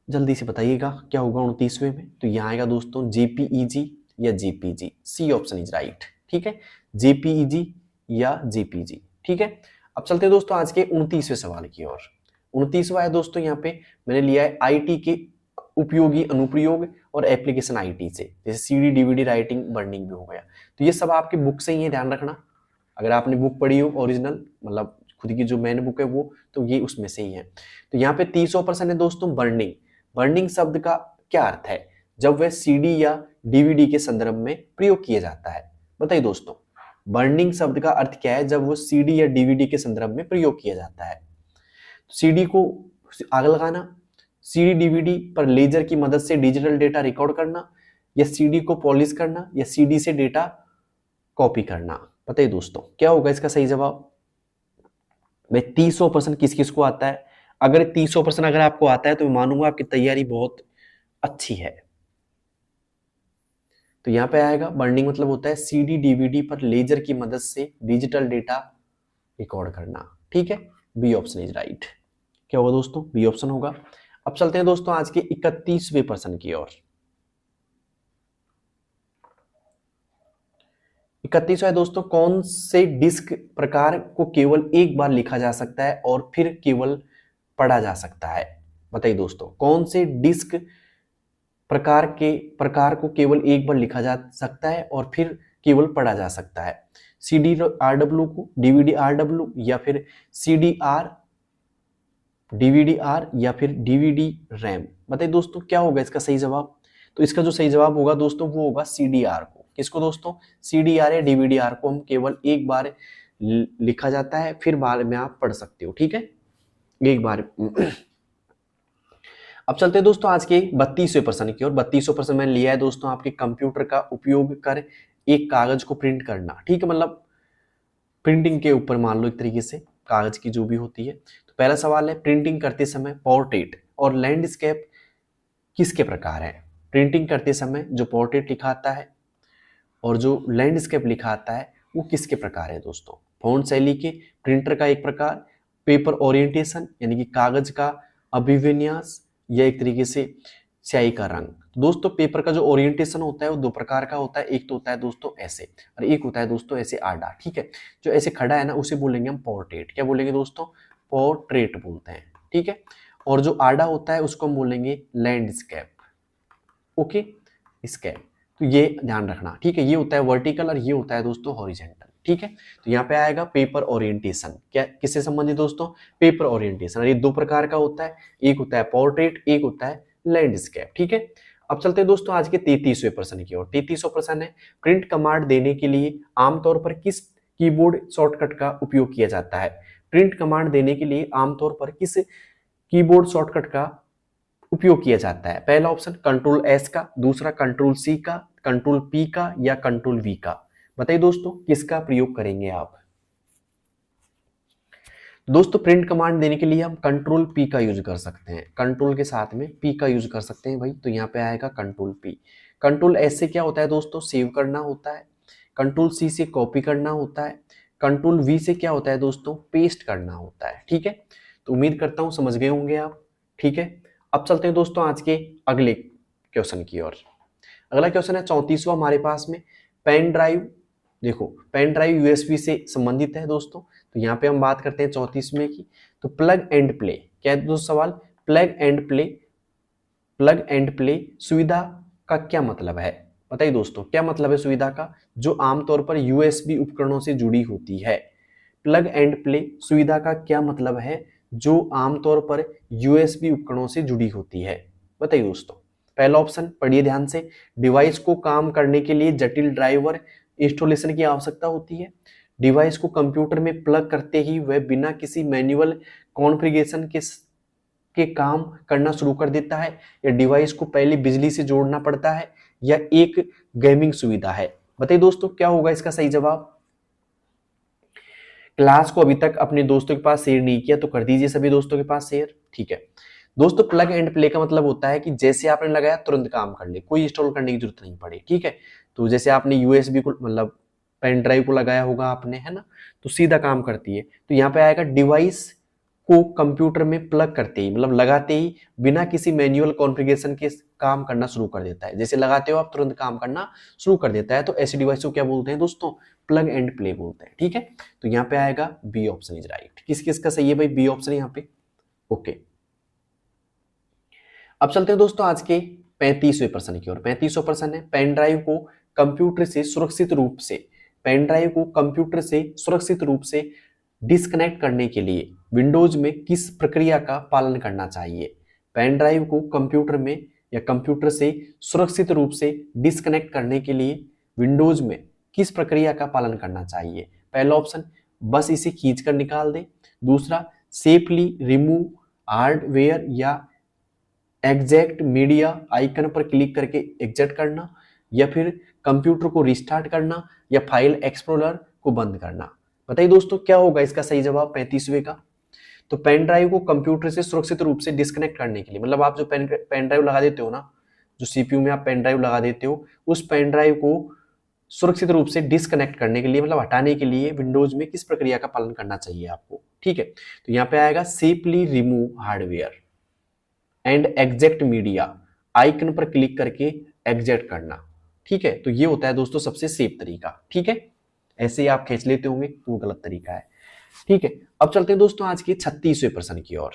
जल्दी से बताइएगा क्या होगा 29वें में? तो यहाँ आएगा दोस्तों JPEG या JPG। C option is right. ठीक है, JPEG या JPG। ठीक है, अब चलते हैं दोस्तों आज के 29वें सवाल की ओर। 29वां है दोस्तों, यहाँ पे मैंने लिया है IT के उपयोगी अनुप्रयोग और एप्लीकेशन IT से, जैसे CD, DVD राइटिंग, बर्निंग भी हो गया। तो ये सब आपके बुक से ही है, ध्यान रखना। अगर आपने बुक पढ़ी हो ओरिजिनल, मतलब खुद की जो मेन बुक है वो, तो ये उसमें से ही है। तो यहाँ पे 30% है दोस्तों बर्निंग। बर्निंग शब्द का क्या अर्थ है? जब वह सीडी या डीवीडी के संदर्भ में प्रयोग किया जाता है। बताइए दोस्तों, बर्निंग शब्द का अर्थ क्या है जब वो सीडी या डीवीडी के संदर्भ में प्रयोग किया जाता है? सीडी को आग लगाना, सीडी डीवीडी पर लेजर की मदद से डिजिटल डेटा रिकॉर्ड करना, या सीडी को पॉलिश करना, या सीडी से डेटा कॉपी करना। बताइए दोस्तों क्या होगा इसका सही जवाब? भाई 30% किस किस को आता है? अगर 30% अगर आपको आता है तो मैं मानूंगा आपकी तैयारी बहुत अच्छी है। तो यहाँ पे आएगा बर्निंग मतलब होता है सीडी डीवीडी पर लेजर की मदद से डिजिटल डेटा रिकॉर्ड करना। ठीक है, बी ऑप्शन इज राइट। क्या होगा दोस्तों? बी ऑप्शन होगा। अब चलते हैं दोस्तों आज के 31वें प्रश्न की ओर। 31वां है दोस्तों, कौन से डिस्क प्रकार को केवल एक बार लिखा जा सकता है और फिर केवल पढ़ा जा सकता है? बताइए दोस्तों, कौन से डिस्क प्रकार को केवल एक बार लिखा जा सकता है और फिर केवल पढ़ा जा सकता है? सीडी आरडब्ल्यू को, डीवीडी आरडब्ल्यू, या फिर सीडी आर, डीवीडी आर, या फिर डीवीडी रैम? बताइए दोस्तों क्या होगा इसका सही जवाब? तो इसका जो सही जवाब होगा दोस्तों वो होगा सीडीआर को। किसको दोस्तों? सीडीआर या डीवीडीआर को हम केवल एक बार लिखा जाता है, फिर बाद में आप पढ़ सकते हो। ठीक है, एक बार। अब चलते हैं दोस्तों आज के 32वें प्रश्न की ओर। 32वां प्रश्न मैंने लिया है दोस्तों, आपके कंप्यूटर का उपयोग कर एक कागज को प्रिंट करना। ठीक है, मतलब प्रिंटिंग के ऊपर मान लो एक तरीके से कागज की जो भी होती है। तो पहला सवाल है, प्रिंटिंग करते समय पोर्ट्रेट और लैंडस्केप किसके प्रकार है? प्रिंटिंग करते समय जो पोर्ट्रेट लिखा आता है और जो लैंडस्केप लिखा आता है वो किसके प्रकार है दोस्तों? फॉन्ट शैली के, प्रिंटर का एक प्रकार, पेपर ओरिएंटेशन यानी कि कागज का अभिविन्यास, या एक तरीके से स्याही का रंग। दोस्तों पेपर का जो ओरिएंटेशन होता है वो दो प्रकार का होता है। एक तो होता है दोस्तों ऐसे, और एक होता है दोस्तों ऐसे आड़ा। ठीक है, जो ऐसे खड़ा है ना उसे बोलेंगे हम पोर्ट्रेट। क्या बोलेंगे दोस्तों? पोर्ट्रेट बोलते हैं। ठीक है, और जो आड़ा होता है उसको हम बोलेंगे लैंडस्केप। Okay, escape. तो ये ध्यान रखना। ठीक है, ये होता है वर्टिकल और ये होता है दोस्तों हॉरिजेंटल। ठीक है, तो यहाँ पे आएगा पेपर ओरिएंटेशन। क्या किससे संबंधित दोस्तों? Paper orientation. और ये दो प्रकार का होता है, एक होता है पोर्ट्रेट, एक होता है लैंडस्केप। ठीक है, अब चलते हैं दोस्तों आज के 33वें प्रश्न की ओर। 33वां प्रश्न है, प्रिंट कमांड देने के लिए आमतौर पर किस कीबोर्ड शॉर्टकट का उपयोग किया जाता है? प्रिंट कमांड देने के लिए आमतौर पर किस कीबोर्ड शॉर्टकट का उपयोग किया जाता है? पहला ऑप्शन कंट्रोल एस का, दूसरा कंट्रोल सी का, कंट्रोल पी का, या कंट्रोल वी का? बताइए दोस्तों किसका प्रयोग करेंगे आप? दोस्तों प्रिंट कमांड देने के लिए हम कंट्रोल पी का यूज कर सकते हैं, कंट्रोल के साथ में पी का यूज कर सकते हैं भाई। तो यहाँ पे आएगा कंट्रोल पी। कंट्रोल एस से क्या होता है दोस्तों? सेव करना होता है। कंट्रोल सी से कॉपी करना होता है। कंट्रोल वी से क्या होता है दोस्तों? पेस्ट करना होता है। ठीक है, तो उम्मीद करता हूं समझ गए होंगे आप। ठीक है, अब चलते हैं दोस्तों आज के अगले क्वेश्चन की ओर। अगला क्वेश्चन है 34वां हमारे पास में, पेन ड्राइव। देखो पेन ड्राइव यूएसबी से संबंधित है दोस्तों। तो यहाँ पे हम बात करते हैं 34वें की। तो प्लग एंड प्ले, क्या है दोस्तों सवाल? प्लग एंड प्ले सुविधा का क्या मतलब है? बताइए दोस्तों क्या मतलब है सुविधा का? जो आमतौर पर यूएसबी उपकरणों से जुड़ी होती है। प्लग एंड प्ले सुविधा का क्या मतलब है? जो आमतौर पर यूएसबी उपकरणों से जुड़ी होती है। बताइए दोस्तों। पहला ऑप्शन पढ़िए ध्यान से, डिवाइस को काम करने के लिए जटिल ड्राइवर इंस्टॉलेशन की आवश्यकता होती है। डिवाइस को कंप्यूटर में प्लग करते ही वह बिना किसी मैनुअल कॉन्फ़िगरेशन के काम करना शुरू कर देता है, या डिवाइस को पहले बिजली से जोड़ना पड़ता है, या एक गेमिंग सुविधा है। बताइए दोस्तों क्या होगा इसका सही जवाब? क्लास को अभी तक अपने दोस्तों के पास शेयर नहीं किया तो कर दीजिए सभी दोस्तों के पास शेयर। ठीक है दोस्तों, प्लग एंड प्ले का मतलब होता है कि जैसे आपने लगाया तुरंत काम कर ले, कोई इंस्टॉल करने की जरूरत नहीं पड़ी। ठीक है, तो जैसे आपने यूएसबी को मतलब पेन ड्राइव को लगाया होगा आपने, है ना, तो सीधा काम करती है। तो यहाँ पे आएगा डिवाइस को कंप्यूटर में प्लग करते ही, मतलब लगाते ही बिना किसी मैनुअल कॉन्फ़िगरेशन के काम करना शुरू कर देता है। जैसे लगाते हो आप तुरंत काम करना शुरू कर देता है। तो ऐसी डिवाइस को क्या बोलते हैं दोस्तों? प्लग एंड प्ले बोलते हैं। ठीक है, तो यहाँ पे आएगा बी ऑप्शन इज राइट। किस किस का सही है भाई? बी ऑप्शन यहाँ पे। ओके, अब चलते हैं दोस्तों आज के 35वें प्रश्न की ओर। 35वां प्रश्न है, पेन ड्राइव को कंप्यूटर से सुरक्षित रूप से पेन ड्राइव को कंप्यूटर से सुरक्षित रूप से डिस्कनेक्ट करने के लिए विंडोज में किस प्रक्रिया का पालन करना चाहिए? पेन ड्राइव को कंप्यूटर में या कंप्यूटर से सुरक्षित रूप से डिस्कनेक्ट करने के लिए विंडोज में किस प्रक्रिया का पालन करना चाहिए? पहला ऑप्शन, बस इसे खींच कर निकाल दें। दूसरा, सेफली रिमूव हार्डवेयर या एग्जैक्ट मीडिया आइकन पर क्लिक करके एग्जिट करना, या फिर कंप्यूटर को रिस्टार्ट करना, या फाइल एक्सप्लोरर को बंद करना। बताइए दोस्तों क्या होगा इसका सही जवाब 35वें का? तो पेन ड्राइव को कंप्यूटर से सुरक्षित रूप से डिस्कनेक्ट करने के लिए, मतलब आप जो पेन ड्राइव लगा देते हो ना, जो सीपीयू में आप पेन ड्राइव लगा देते हो, उस पेन ड्राइव को सुरक्षित रूप से डिस्कनेक्ट करने के लिए, मतलब हटाने के लिए विंडोज में किस प्रक्रिया का पालन करना चाहिए आपको? ठीक है, तो यहाँ पे आएगा safely remove hardware and exact media icon पर क्लिक करके एग्जिट करना। ठीक है, तो ये होता है दोस्तों सबसे सेफ तरीका। ठीक है, ऐसे ही आप खींच लेते होंगे तो वो गलत तरीका है। ठीक है, अब चलते हैं दोस्तों आज के 36वें प्रश्न की ओर।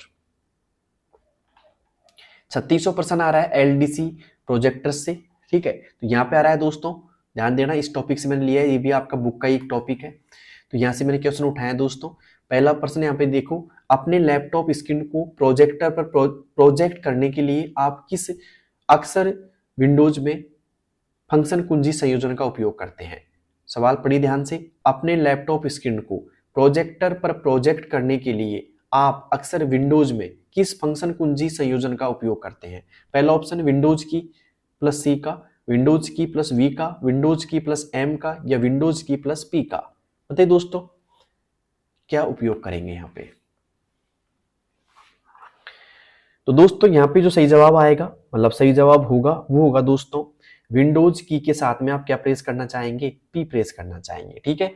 36वां प्रश्न आ रहा है एलडीसी प्रोजेक्टर से। ठीक है, तो यहाँ पे आ रहा है दोस्तों, ध्यान देना, इस टॉपिक से मैंने लिया है, ये भी आपका बुक का एक टॉपिक है। तो यहाँ से मैंने क्वेश्चन उठाया दोस्तों। पहला प्रश्न यहाँ पे देखो, अपने लैपटॉप स्क्रीन को प्रोजेक्टर पर प्रोजेक्ट करने के लिए आप किस अक्सर विंडोज में फंक्शन कुंजी संयोजन का उपयोग करते हैं? सवाल पढ़िए ध्यान से। अपने लैपटॉप स्क्रीन को प्रोजेक्टर पर प्रोजेक्ट करने के लिए आप अक्सर विंडोज में किस फंक्शन कुंजी संयोजन का उपयोग करते हैं? पहला ऑप्शन, विंडोज की प्लस सी का, विंडोज की प्लस वी का, विंडोज की प्लस एम का, या विंडोज की प्लस पी का। बताइए दोस्तों क्या उपयोग करेंगे यहाँ पे? तो दोस्तों यहाँ पे जो सही जवाब आएगा, मतलब सही जवाब होगा, वो होगा दोस्तों विंडोज की के साथ में आप क्या प्रेस करना चाहेंगे? पी प्रेस करना चाहेंगे। ठीक है,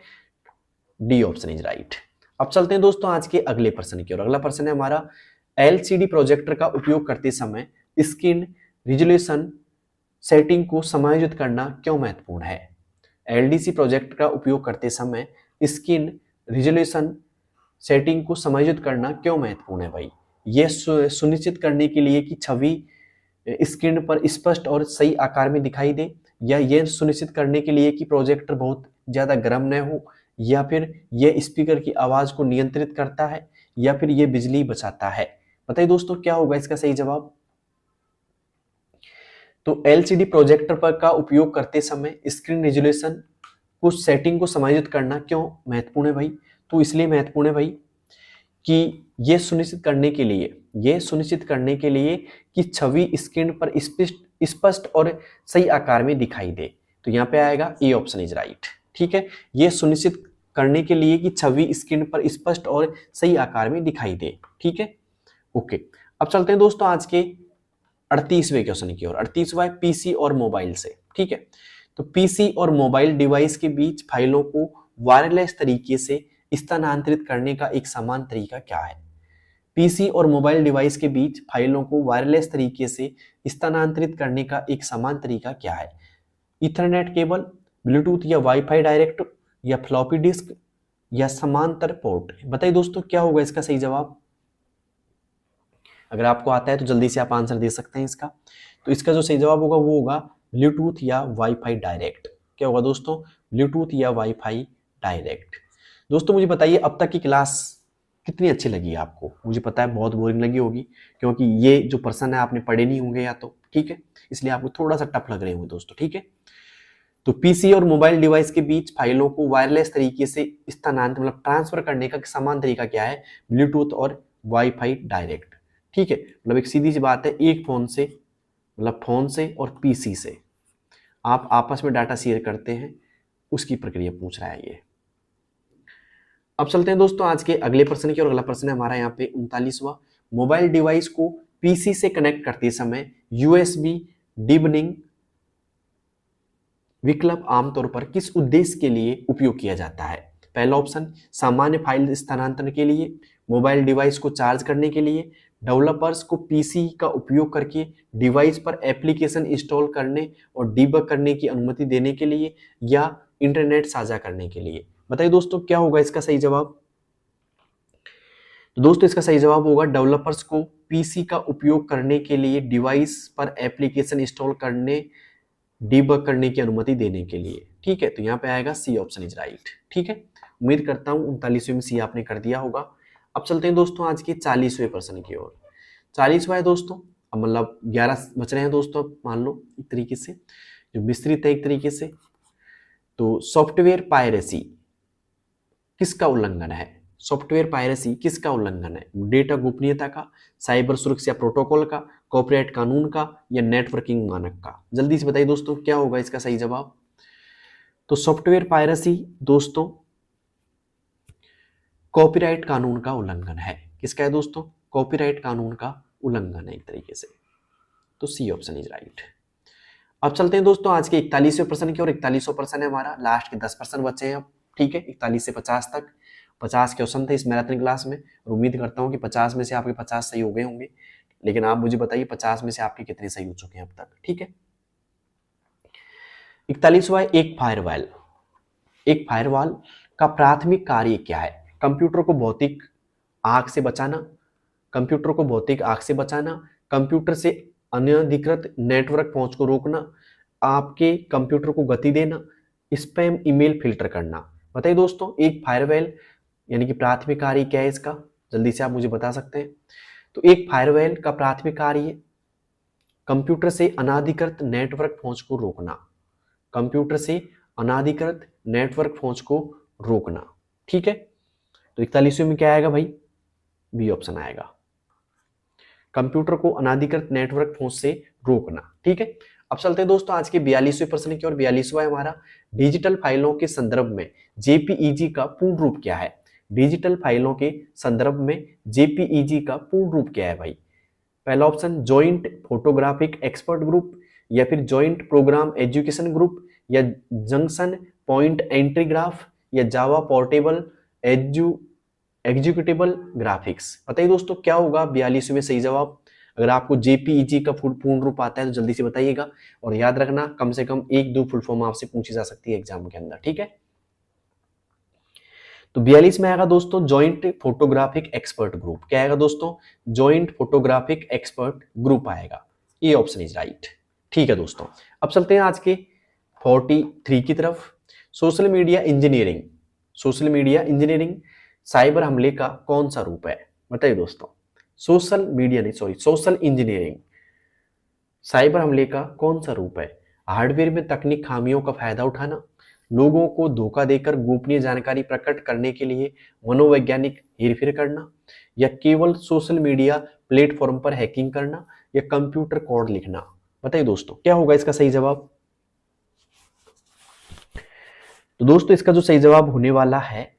डी ऑप्शन इज राइट। अब चलते हैं दोस्तों आज के अगले प्रश्न की ओर। अगला प्रश्न है हमारा, एलसीडी प्रोजेक्टर का उपयोग करते समय स्क्रीन रिजोल्यूशन सेटिंग को समायोजित करना क्यों महत्वपूर्ण है? एलडीसी प्रोजेक्टर का उपयोग करते समय स्क्रीन रिजोल्यूशन सेटिंग को समायोजित करना क्यों महत्वपूर्ण है भाई? यह सुनिश्चित करने के लिए कि छवि स्क्रीन पर स्पष्ट और सही आकार में दिखाई दे, या यह सुनिश्चित करने के लिए कि प्रोजेक्टर बहुत ज्यादा गर्म न हो, या फिर यह स्पीकर की आवाज को नियंत्रित करता है, या फिर यह बिजली बचाता है? बताइए दोस्तों क्या होगा इसका सही जवाब? तो एलसीडी प्रोजेक्टर पर का उपयोग करते समय स्क्रीन रिजोल्यूशन को सेटिंग को समायोजित करना क्यों महत्वपूर्ण है भाई? तो इसलिए महत्वपूर्ण है भाई कि यह सुनिश्चित करने के लिए कि छवि स्क्रीन पर स्पष्ट और सही आकार में दिखाई दे। तो यहाँ पे आएगा ए ऑप्शन इज राइट। ठीक है, यह सुनिश्चित करने के लिए कि छवि स्क्रीन पर स्पष्ट और सही आकार में दिखाई दे। ठीक है, ओके। अब चलते हैं दोस्तों आज के 38वें क्वेश्चन की ओर। 38वां है पीसी और मोबाइल से। ठीक है, तो पीसी और मोबाइल डिवाइस के बीच फाइलों को वायरलेस तरीके से स्थानांतरित करने का एक समान तरीका क्या है? पीसी और मोबाइल डिवाइस के बीच फाइलों को वायरलेस तरीके से स्थानांतरित करने का एक समान तरीका क्या है? ईथरनेट केबल, ब्लूटूथ या वाईफाई डायरेक्ट, या फ्लॉपी डिस्क, या समांतर पोर्ट? बताइए दोस्तों क्या होगा इसका सही जवाब? अगर आपको आता है तो जल्दी से आप आंसर दे सकते हैं इसका। तो इसका जो सही जवाब होगा वो होगा ब्लूटूथ या वाईफाई डायरेक्ट। क्या होगा दोस्तों? ब्लूटूथ या वाईफाई डायरेक्ट। दोस्तों मुझे बताइए अब तक की क्लास कितनी अच्छी लगी आपको? मुझे पता है बहुत बोरिंग लगी होगी, क्योंकि ये जो प्रश्न है आपने पढ़े नहीं होंगे या तो, ठीक है, इसलिए आपको थोड़ा सा टफ लग रहे होंगे दोस्तों। ठीक है, तो पीसी और मोबाइल डिवाइस के बीच फाइलों को वायरलेस तरीके से स्थानांतरित मतलब ट्रांसफर करने का समान तरीका क्या है? ब्लूटूथ और वाईफाई डायरेक्ट। ठीक है, मतलब एक सीधी सी बात है, एक फोन से मतलब फोन से और पीसी से आप आपस में डाटा शेयर करते हैं, उसकी प्रक्रिया पूछ रहा है ये। अब चलते हैं दोस्तों आज के अगले प्रश्न की और। अगला प्रश्न है हमारा यहाँ पे 39वां, मोबाइल डिवाइस को पीसी से कनेक्ट करते समय यूएसबी डिबनिंग विकल्प आमतौर पर किस उद्देश्य के लिए उपयोग किया जाता है? पहला ऑप्शन, सामान्य फाइल स्थानांतरण के लिए, मोबाइल डिवाइस को चार्ज करने के लिए, डेवलपर्स को पीसी का उपयोग करके डिवाइस पर एप्लीकेशन इंस्टॉल करने और डीबग करने की अनुमति देने के लिए, या इंटरनेट साझा करने के लिए? बताइए दोस्तों क्या होगा इसका सही जवाब? तो दोस्तों इसका सही जवाब होगा डेवलपर्स को पीसी का उपयोग करने के लिए डिवाइस पर एप्लीकेशन इंस्टॉल करने डीबग करने की अनुमति देने के लिए। ठीक है, तो यहाँ पे आएगा सी ऑप्शन इज राइट। ठीक है, उम्मीद करता हूँ 39वें में सी आपने कर दिया होगा। अब चलते हैं दोस्तों आज के 40वें प्रश्न की ओर। 40वां है दोस्तों, अब मतलब 11 बच रहे हैं दोस्तों, अब मान लो एक तरीके से जो मिश्रित है एक तरीके से। तो सॉफ्टवेयर पायरेसी किसका उल्लंघन है? सॉफ्टवेयर पायरेसी किसका उल्लंघन है? डेटा गोपनीयता का, साइबर सुरक्षा प्रोटोकॉल का, कॉपीराइट कानून का, या नेटवर्किंग मानक का? जल्दी से बताइए दोस्तों क्या होगा इसका सही जवाब। तो सॉफ्टवेयर पायरेसी दोस्तों कॉपीराइट कानून का उल्लंघन है। किसका है दोस्तों? कॉपीराइट कानून का उल्लंघन है एक तरीके से। तो सी ऑप्शन इज राइट। अब चलते हैं दोस्तों आज के 41वें प्रश्न की और 41वां प्रश्न है हमारा, लास्ट के 10 प्रश्न बचे हैं अब। ठीक है, 41 से 50 तक 50 क्वेश्चन थे इस मैराथन क्लास में, और उम्मीद करता हूँ कि 50 में से आपके 50 सही हो गए होंगे। लेकिन आप मुझे बताइए 50 में से आपके कितने सही हो चुके हैं अब तक। ठीक है, 41वां एक फायरवॉल। एक फायरवॉल का प्राथमिक कार्य क्या है? कंप्यूटर को भौतिक आग से बचाना, कंप्यूटर को भौतिक आग से बचाना, कंप्यूटर से अनधिकृत नेटवर्क पहुंच को रोकना, आपके कंप्यूटर को गति देना, स्पैम ईमेल फिल्टर करना। बताइए दोस्तों एक फायरवॉल यानी कि प्राथमिक कार्य क्या है इसका? जल्दी से आप मुझे बता सकते हैं। तो एक फायरवॉल का प्राथमिक कार्य कंप्यूटर से अनाधिकृत नेटवर्क पहुंच को रोकना, कंप्यूटर से अनाधिकृत नेटवर्क पहुंच को रोकना। ठीक है, तो 41वें में क्या आएगा भाई? बी ऑप्शन आएगा, कंप्यूटर को अनाधिकृत नेटवर्क पहुंच से रोकना। ठीक है, अब चलते हैं दोस्तों आज के 42वें प्रश्न की और 42वां हमारा, डिजिटल फाइलों के संदर्भ में जेपीईजी का पूर्ण रूप क्या है? डिजिटल फाइलों के संदर्भ में जेपीईजी का पूर्ण रूप क्या है भाई? पहला option joint photographic expert group, या फिर जॉइंट प्रोग्राम एजुकेशन ग्रुप, या जंक्शन पॉइंट एंट्री ग्राफ, या जावा पोर्टेबल एग्जीक्यूटिबल ग्राफिक्स। बताइए दोस्तों क्या होगा 42वें में सही जवाब? अगर आपको जेपीईजी का पूर्ण रूप आता है तो जल्दी से बताइएगा, और याद रखना कम से कम 1-2 फुल फॉर्म आपसे पूछी जा सकती है एग्जाम के अंदर। ठीक है, तो 42 में आएगा दोस्तों जॉइंट फोटोग्राफिक एक्सपर्ट ग्रुप। क्या आएगा दोस्तों? जॉइंट फोटोग्राफिक एक्सपर्ट ग्रुप आएगा। ये ऑप्शन इज राइट। ठीक है दोस्तों, अब चलते हैं आज के 43 की तरफ। Social media engineering, social media engineering cyber हमले का कौन सा रूप है? बताइए दोस्तों, सोशल मीडिया नहीं सॉरी सोशल इंजीनियरिंग साइबर हमले का कौन सा रूप है? हार्डवेयर में तकनीक खामियों का फायदा उठाना, लोगों को धोखा देकर गोपनीय जानकारी प्रकट करने के लिए मनोवैज्ञानिक हेरफेर करना, या केवल सोशल मीडिया प्लेटफॉर्म पर हैकिंग करना, या कंप्यूटर कोड लिखना। बताइए दोस्तों क्या होगा इसका सही जवाब? तो दोस्तों इसका जो सही जवाब होने वाला है,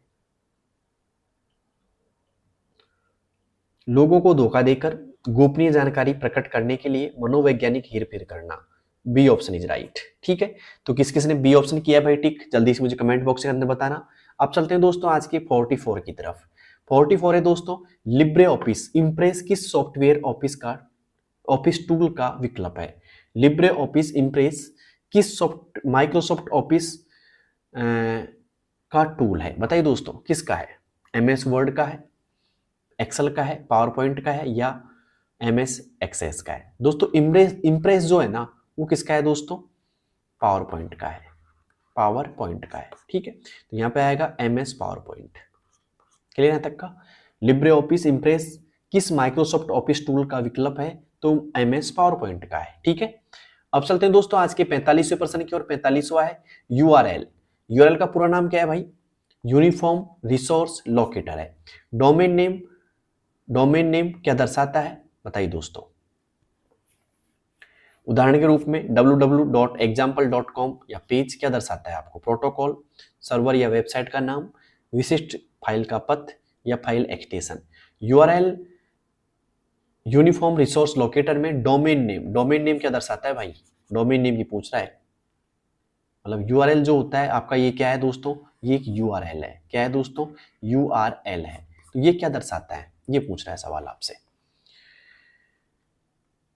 लोगों को धोखा देकर गोपनीय जानकारी प्रकट करने के लिए मनोवैज्ञानिक हेरफेर करना। B option is right. ठीक है, तो किस किस ने बी ऑप्शन किया भाई टिक? जल्दी से मुझे कमेंट बॉक्स के अंदर बताना। अब चलते हैं दोस्तों आज के 44 की तरफ। 44 है दोस्तों, लिब्रे ऑफिस इम्प्रेस किस सॉफ्टवेयर ऑफिस टूल का विकल्प है? लिब्रे ऑफिस इम्प्रेस किस माइक्रोसॉफ्ट ऑफिस का टूल है? बताइए दोस्तों किसका है? MS वर्ड का है, एक्सेल का है, पावर पॉइंट का है, या MS एक्सेस का है? दोस्तों इम्प्रेस जो है ना वो किसका है दोस्तों? पावर पॉइंट का है, पावर पॉइंट का है। ठीक है, तो यहाँ पे आएगा MS पावर पॉइंट। क्लियर यहाँ तक का? लिब्रे ऑफिस इम्प्रेस किस माइक्रोसॉफ्ट ऑफिस टूल का विकल्प है? तो MS पावर पॉइंट का है। ठीक है, अब चलते हैं दोस्तों आज के 45वें प्रश्न की और 45वां है URL। URL का पूरा नाम क्या है भाई? यूनिफॉर्म रिसोर्स लोकेटर है। डोमेन नेम क्या दर्शाता है? बताइए दोस्तों। उदाहरण के रूप में www.example.com या पेज क्या दर्शाता है आपको? प्रोटोकॉल, सर्वर या वेबसाइट का नाम, विशिष्ट फाइल का पथ, या file extension. URL uniform resource locator में डोमेन नेम क्या दर्शाता है भाई? डोमेन नेम की पूछ रहा है, मतलब यूआरएल जो होता है आपका ये क्या है दोस्तों? ये एक यूआरएल है। क्या है दोस्तों? यूआरएल है। तो ये क्या दर्शाता है? ये पूछ रहा है सवाल आपसे।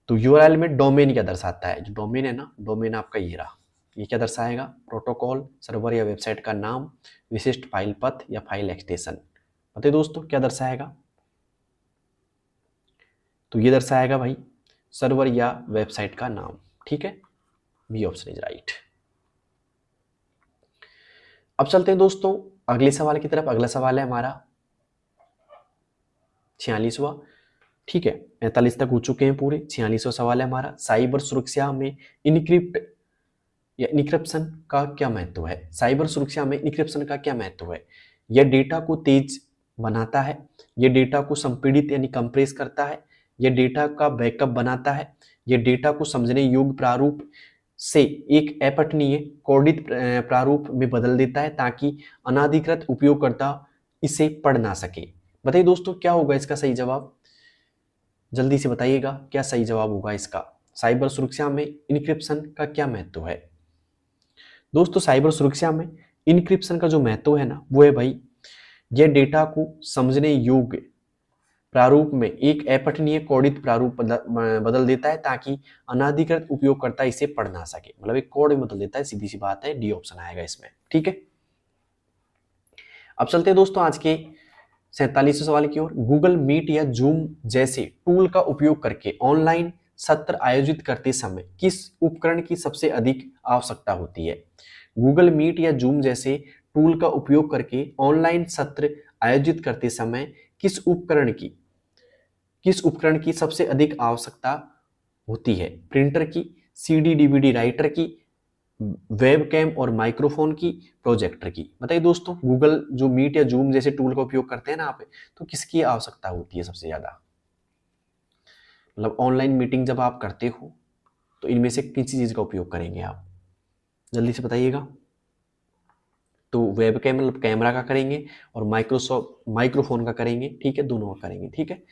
तो यूआरएल में डोमेन क्या दर्शाता है? जो डोमेन है ना, डोमेन आपका ये रहा, ये क्या दर्शाएगा? प्रोटोकॉल, सर्वर या वेबसाइट का नाम, विशिष्ट फाइल पथ, या फाइल एक्सटेंशन। बताइए दोस्तों क्या दर्शाएगा? तो ये दर्शाएगा भाई सर्वर या वेबसाइट का नाम। ठीक है, बी ऑप्शन इज राइट। अब चलते हैं दोस्तों अगले सवाल की तरफ। अगला सवाल है हमारा 46वां। ठीक है, 45 तक हो चुके हैं पूरे। 46वां सवाल है हमारा, साइबर सुरक्षा में इनक्रिप्ट या इनक्रिप्शन का क्या महत्व है। साइबर सुरक्षा में इनक्रिप्शन का क्या महत्व है। यह डेटा को तेज बनाता है, यह डेटा को संपीड़ित यानी कंप्रेस करता है, यह डेटा का बैकअप बनाता है, यह डेटा को समझने योग्य प्रारूप से एक अपठनीय कोडित प्रारूप में बदल देता है ताकि अनाधिकृत उपयोगकर्ता इसे पढ़ ना सके। बताइए दोस्तों क्या होगा इसका सही जवाब, जल्दी से बताइएगा क्या सही जवाब होगा इसका। साइबर सुरक्षा में इनक्रिप्शन का क्या महत्व है। दोस्तों साइबर सुरक्षा में इनक्रिप्शन का जो महत्व है ना, वो है भाई यह डेटा को समझने योग्य प्रारूप में एक अपठनीय कोडित प्रारूप बदल देता है ताकि अनाधिकृत उपयोगकर्ता इसे पढ़ ना सके। मतलब एक कोड में बदल देता है, सीधी सी बात है, डी ऑप्शन आएगा इसमें। ठीक है, अब चलते हैं दोस्तों आज के 47वें सवाल की ओर। गूगल मीट या जूम जैसे टूल का उपयोग करके ऑनलाइन सत्र आयोजित करते समय किस उपकरण की सबसे अधिक आवश्यकता होती है। गूगल मीट या जूम जैसे टूल का उपयोग करके ऑनलाइन सत्र आयोजित करते समय किस उपकरण की सबसे अधिक आवश्यकता होती है। प्रिंटर की, सीडी डीवीडी राइटर की, वेबकैम और माइक्रोफोन की, प्रोजेक्टर की। बताइए दोस्तों गूगल जो मीट या जूम जैसे टूल का उपयोग करते हैं ना आप, तो किसकी आवश्यकता होती है सबसे ज्यादा। मतलब ऑनलाइन मीटिंग जब आप करते हो तो इनमें से किसी चीज का उपयोग करेंगे आप, जल्दी से बताइएगा। तो वेबकैम मतलब कैमरा का करेंगे और माइक्रोफोन का करेंगे। ठीक है, दोनों का करेंगे। ठीक है,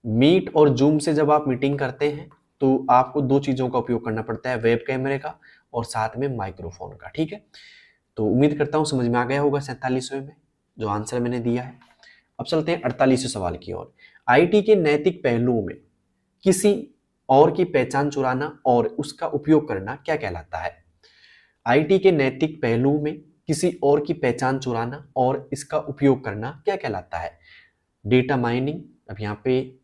मीट और जूम से जब आप मीटिंग करते हैं तो आपको दो चीजों का उपयोग करना पड़ता है, वेब कैमरे का और साथ में माइक्रोफोन का। ठीक है, तो उम्मीद करता हूं समझ में आ गया होगा 47वें में जो आंसर मैंने दिया है। अब चलते हैं 48वें सवाल की ओर। आईटी के नैतिक पहलुओं में किसी और की पहचान चुराना और उसका उपयोग करना क्या कहलाता है। आईटी के नैतिक पहलुओं में किसी और की पहचान चुराना और इसका उपयोग करना क्या कहलाता है। डेटा माइनिंग, अब यहाँ पे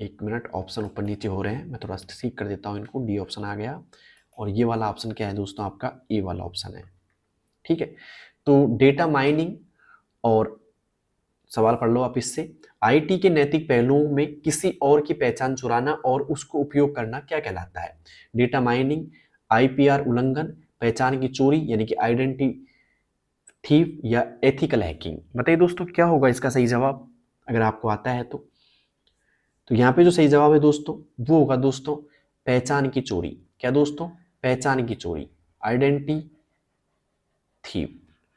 एक मिनट ऑप्शन ऊपर नीचे हो रहे हैं, मैं थोड़ा ठीक कर देता हूँ इनको। डी ऑप्शन आ गया और ये वाला ऑप्शन क्या है दोस्तों, आपका ए वाला ऑप्शन है। ठीक है, तो डेटा माइनिंग और सवाल पढ़ लो आप इससे, आईटी के नैतिक पहलुओं में किसी और की पहचान चुराना और उसको उपयोग करना क्या कहलाता है। डेटा माइनिंग, आईपीआर उल्लंघन, पहचान की चोरी यानी कि आइडेंटिटी थीफ या एथिकल हैकिंग। बताइए दोस्तों क्या होगा इसका सही जवाब अगर आपको आता है तो। यहाँ पे जो सही जवाब है दोस्तों वो होगा दोस्तों पहचान की चोरी। क्या दोस्तों, पहचान की चोरी, आइडेंटिटी थीफ,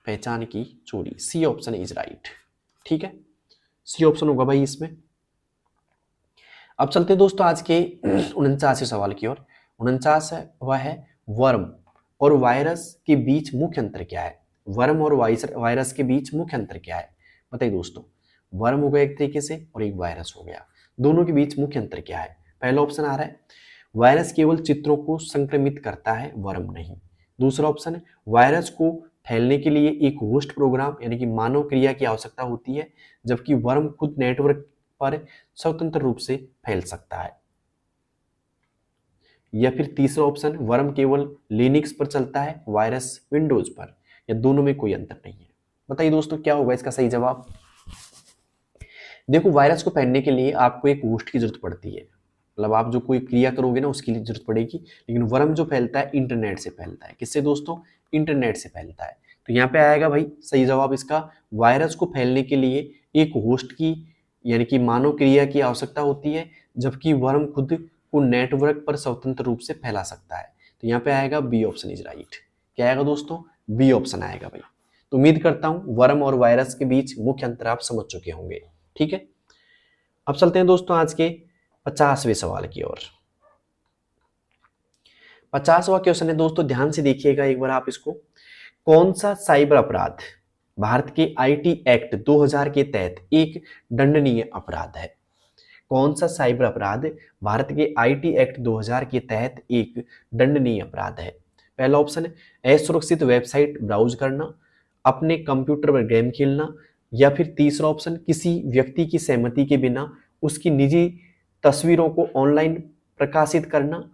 पहचान की चोरी। C option is right. ठीक है, सी ऑप्शन होगा भाई इसमें। अब चलते हैं दोस्तों आज के 49वें सवाल की ओर। 49 है वह है वर्म और वायरस के बीच मुख्य अंतर क्या है। वर्म और वायरस के बीच मुख्य अंतर क्या है। बताइए दोस्तों, वर्म हो गया एक तरीके से और एक वायरस हो गया, दोनों के बीच मुख्य अंतर क्या है। पहला ऑप्शन आ रहा है वायरस केवल चित्रों को संक्रमित करता है, वर्म नहीं। दूसरा ऑप्शन है वायरस को फैलने के लिए एक होस्ट प्रोग्राम यानी कि मानव क्रिया की आवश्यकता होती है, जबकि वर्म खुद नेटवर्क पर स्वतंत्र रूप से फैल सकता है। या फिर तीसरा ऑप्शन वर्म केवल लिनक्स पर चलता है, वायरस विंडोज पर, या दोनों में कोई अंतर नहीं है। बताइए दोस्तों क्या होगा इसका सही जवाब। देखो वायरस को फैलने के लिए आपको एक होस्ट की जरूरत पड़ती है, मतलब आप जो कोई क्रिया करोगे ना उसके लिए जरूरत पड़ेगी। लेकिन वर्म जो फैलता है इंटरनेट से फैलता है। किससे दोस्तों, इंटरनेट से फैलता है। तो यहाँ पे आएगा भाई सही जवाब इसका, वायरस को फैलने के लिए एक होस्ट की यानी कि मानव क्रिया की आवश्यकता होती है, जबकि वर्म खुद को नेटवर्क पर स्वतंत्र रूप से फैला सकता है। तो यहाँ पे आएगा बी ऑप्शन इज राइट। क्या आएगा दोस्तों, बी ऑप्शन आएगा भाई। तो उम्मीद करता हूं वर्म और वायरस के बीच मुख्य अंतर आप समझ चुके होंगे। ठीक है, अब चलते हैं दोस्तों आज के 50वें सवाल की ओर। 50वां क्वेश्चन है दोस्तों, ध्यान से देखिएगा एक बार आप इसको। कौन सा साइबर अपराध भारत के आईटी एक्ट 2000 के तहत एक दंडनीय अपराध है। कौन सा साइबर अपराध भारत के आईटी एक्ट 2000 के तहत एक दंडनीय अपराध है। पहला ऑप्शन है असुरक्षित वेबसाइट ब्राउज करना, अपने कंप्यूटर पर गेम खेलना, या फिर तीसरा ऑप्शन किसी व्यक्ति की सहमति के बिना उसकी निजी तस्वीरों को ऑनलाइन प्रकाशित करना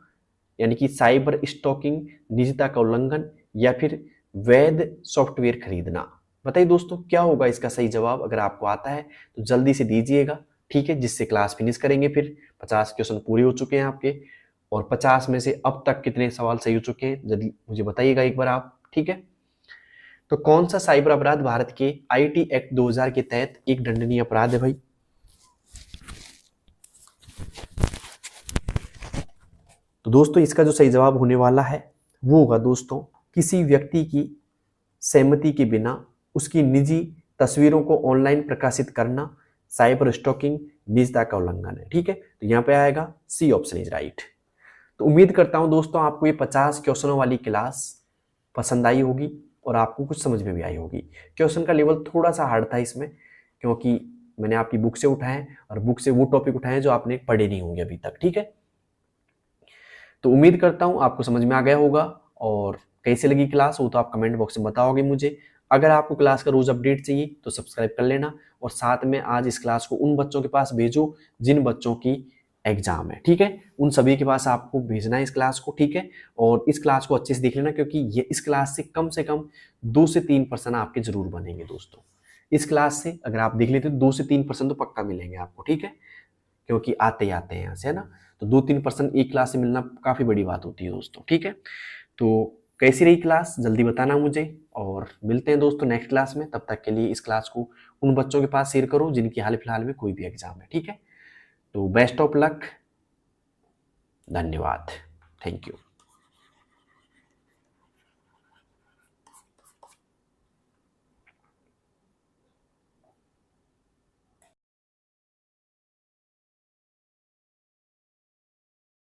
यानी कि साइबर स्टॉकिंग, निजता का उल्लंघन, या फिर वैध सॉफ्टवेयर खरीदना। बताइए दोस्तों क्या होगा इसका सही जवाब। अगर आपको आता है तो जल्दी से दीजिएगा, ठीक है, जिससे क्लास फिनिश करेंगे। फिर 50 क्वेश्चन पूरे हो चुके हैं आपके, और 50 में से अब तक कितने सवाल सही हो चुके हैं जल्दी मुझे बताइएगा एक बार आप, ठीक है। तो कौन सा साइबर अपराध भारत के आईटी एक्ट 2000 के तहत एक दंडनीय अपराध है भाई? तो दोस्तों इसका जो सही जवाब होने वाला है वो होगा दोस्तों, किसी व्यक्ति की सहमति के बिना उसकी निजी तस्वीरों को ऑनलाइन प्रकाशित करना साइबर स्टॉकिंग, निजता का उल्लंघन है, ठीक है। तो यहाँ पे आएगा सी ऑप्शन इज राइट। तो उम्मीद करता हूं दोस्तों आपको ये 50 क्वेश्चनों वाली क्लास पसंद आई होगी और आपको कुछ समझ में भी आई होगी। क्वेश्चन का लेवल थोड़ा सा हार्ड था इसमें, क्योंकि मैंने आपकी बुक से उठाए और बुक से वो टॉपिक उठाए जो आपने पढ़े नहीं होंगे अभी तक, ठीक है। तो उम्मीद करता हूं आपको समझ में आ गया होगा, और कैसे लगी क्लास वो तो आप कमेंट बॉक्स में बताओगे मुझे। अगर आपको क्लास का रोज अपडेट चाहिए तो सब्सक्राइब कर लेना, और साथ में आज इस क्लास को उन बच्चों के पास भेजो जिन बच्चों की एग्जाम है, ठीक है। उन सभी के पास आपको भेजना है इस क्लास को, ठीक है। और इस क्लास को अच्छे से देख लेना, क्योंकि ये इस क्लास से कम 2 से 3% आपके जरूर बनेंगे दोस्तों। इस क्लास से अगर आप देख लेते तो 2 से 3% तो पक्का मिलेंगे आपको, ठीक है, क्योंकि आते ही आते हैं यहाँ से, है ना। तो 2-3% एक क्लास से मिलना काफ़ी बड़ी बात होती है दोस्तों, ठीक है। तो कैसी रही क्लास जल्दी बताना मुझे, और मिलते हैं दोस्तों नेक्स्ट क्लास में। तब तक के लिए इस क्लास को उन बच्चों के पास शेयर करो जिनकी हाल फिलहाल में कोई भी एग्जाम है, ठीक है। तो बेस्ट ऑफ लक, धन्यवाद, थैंक यू।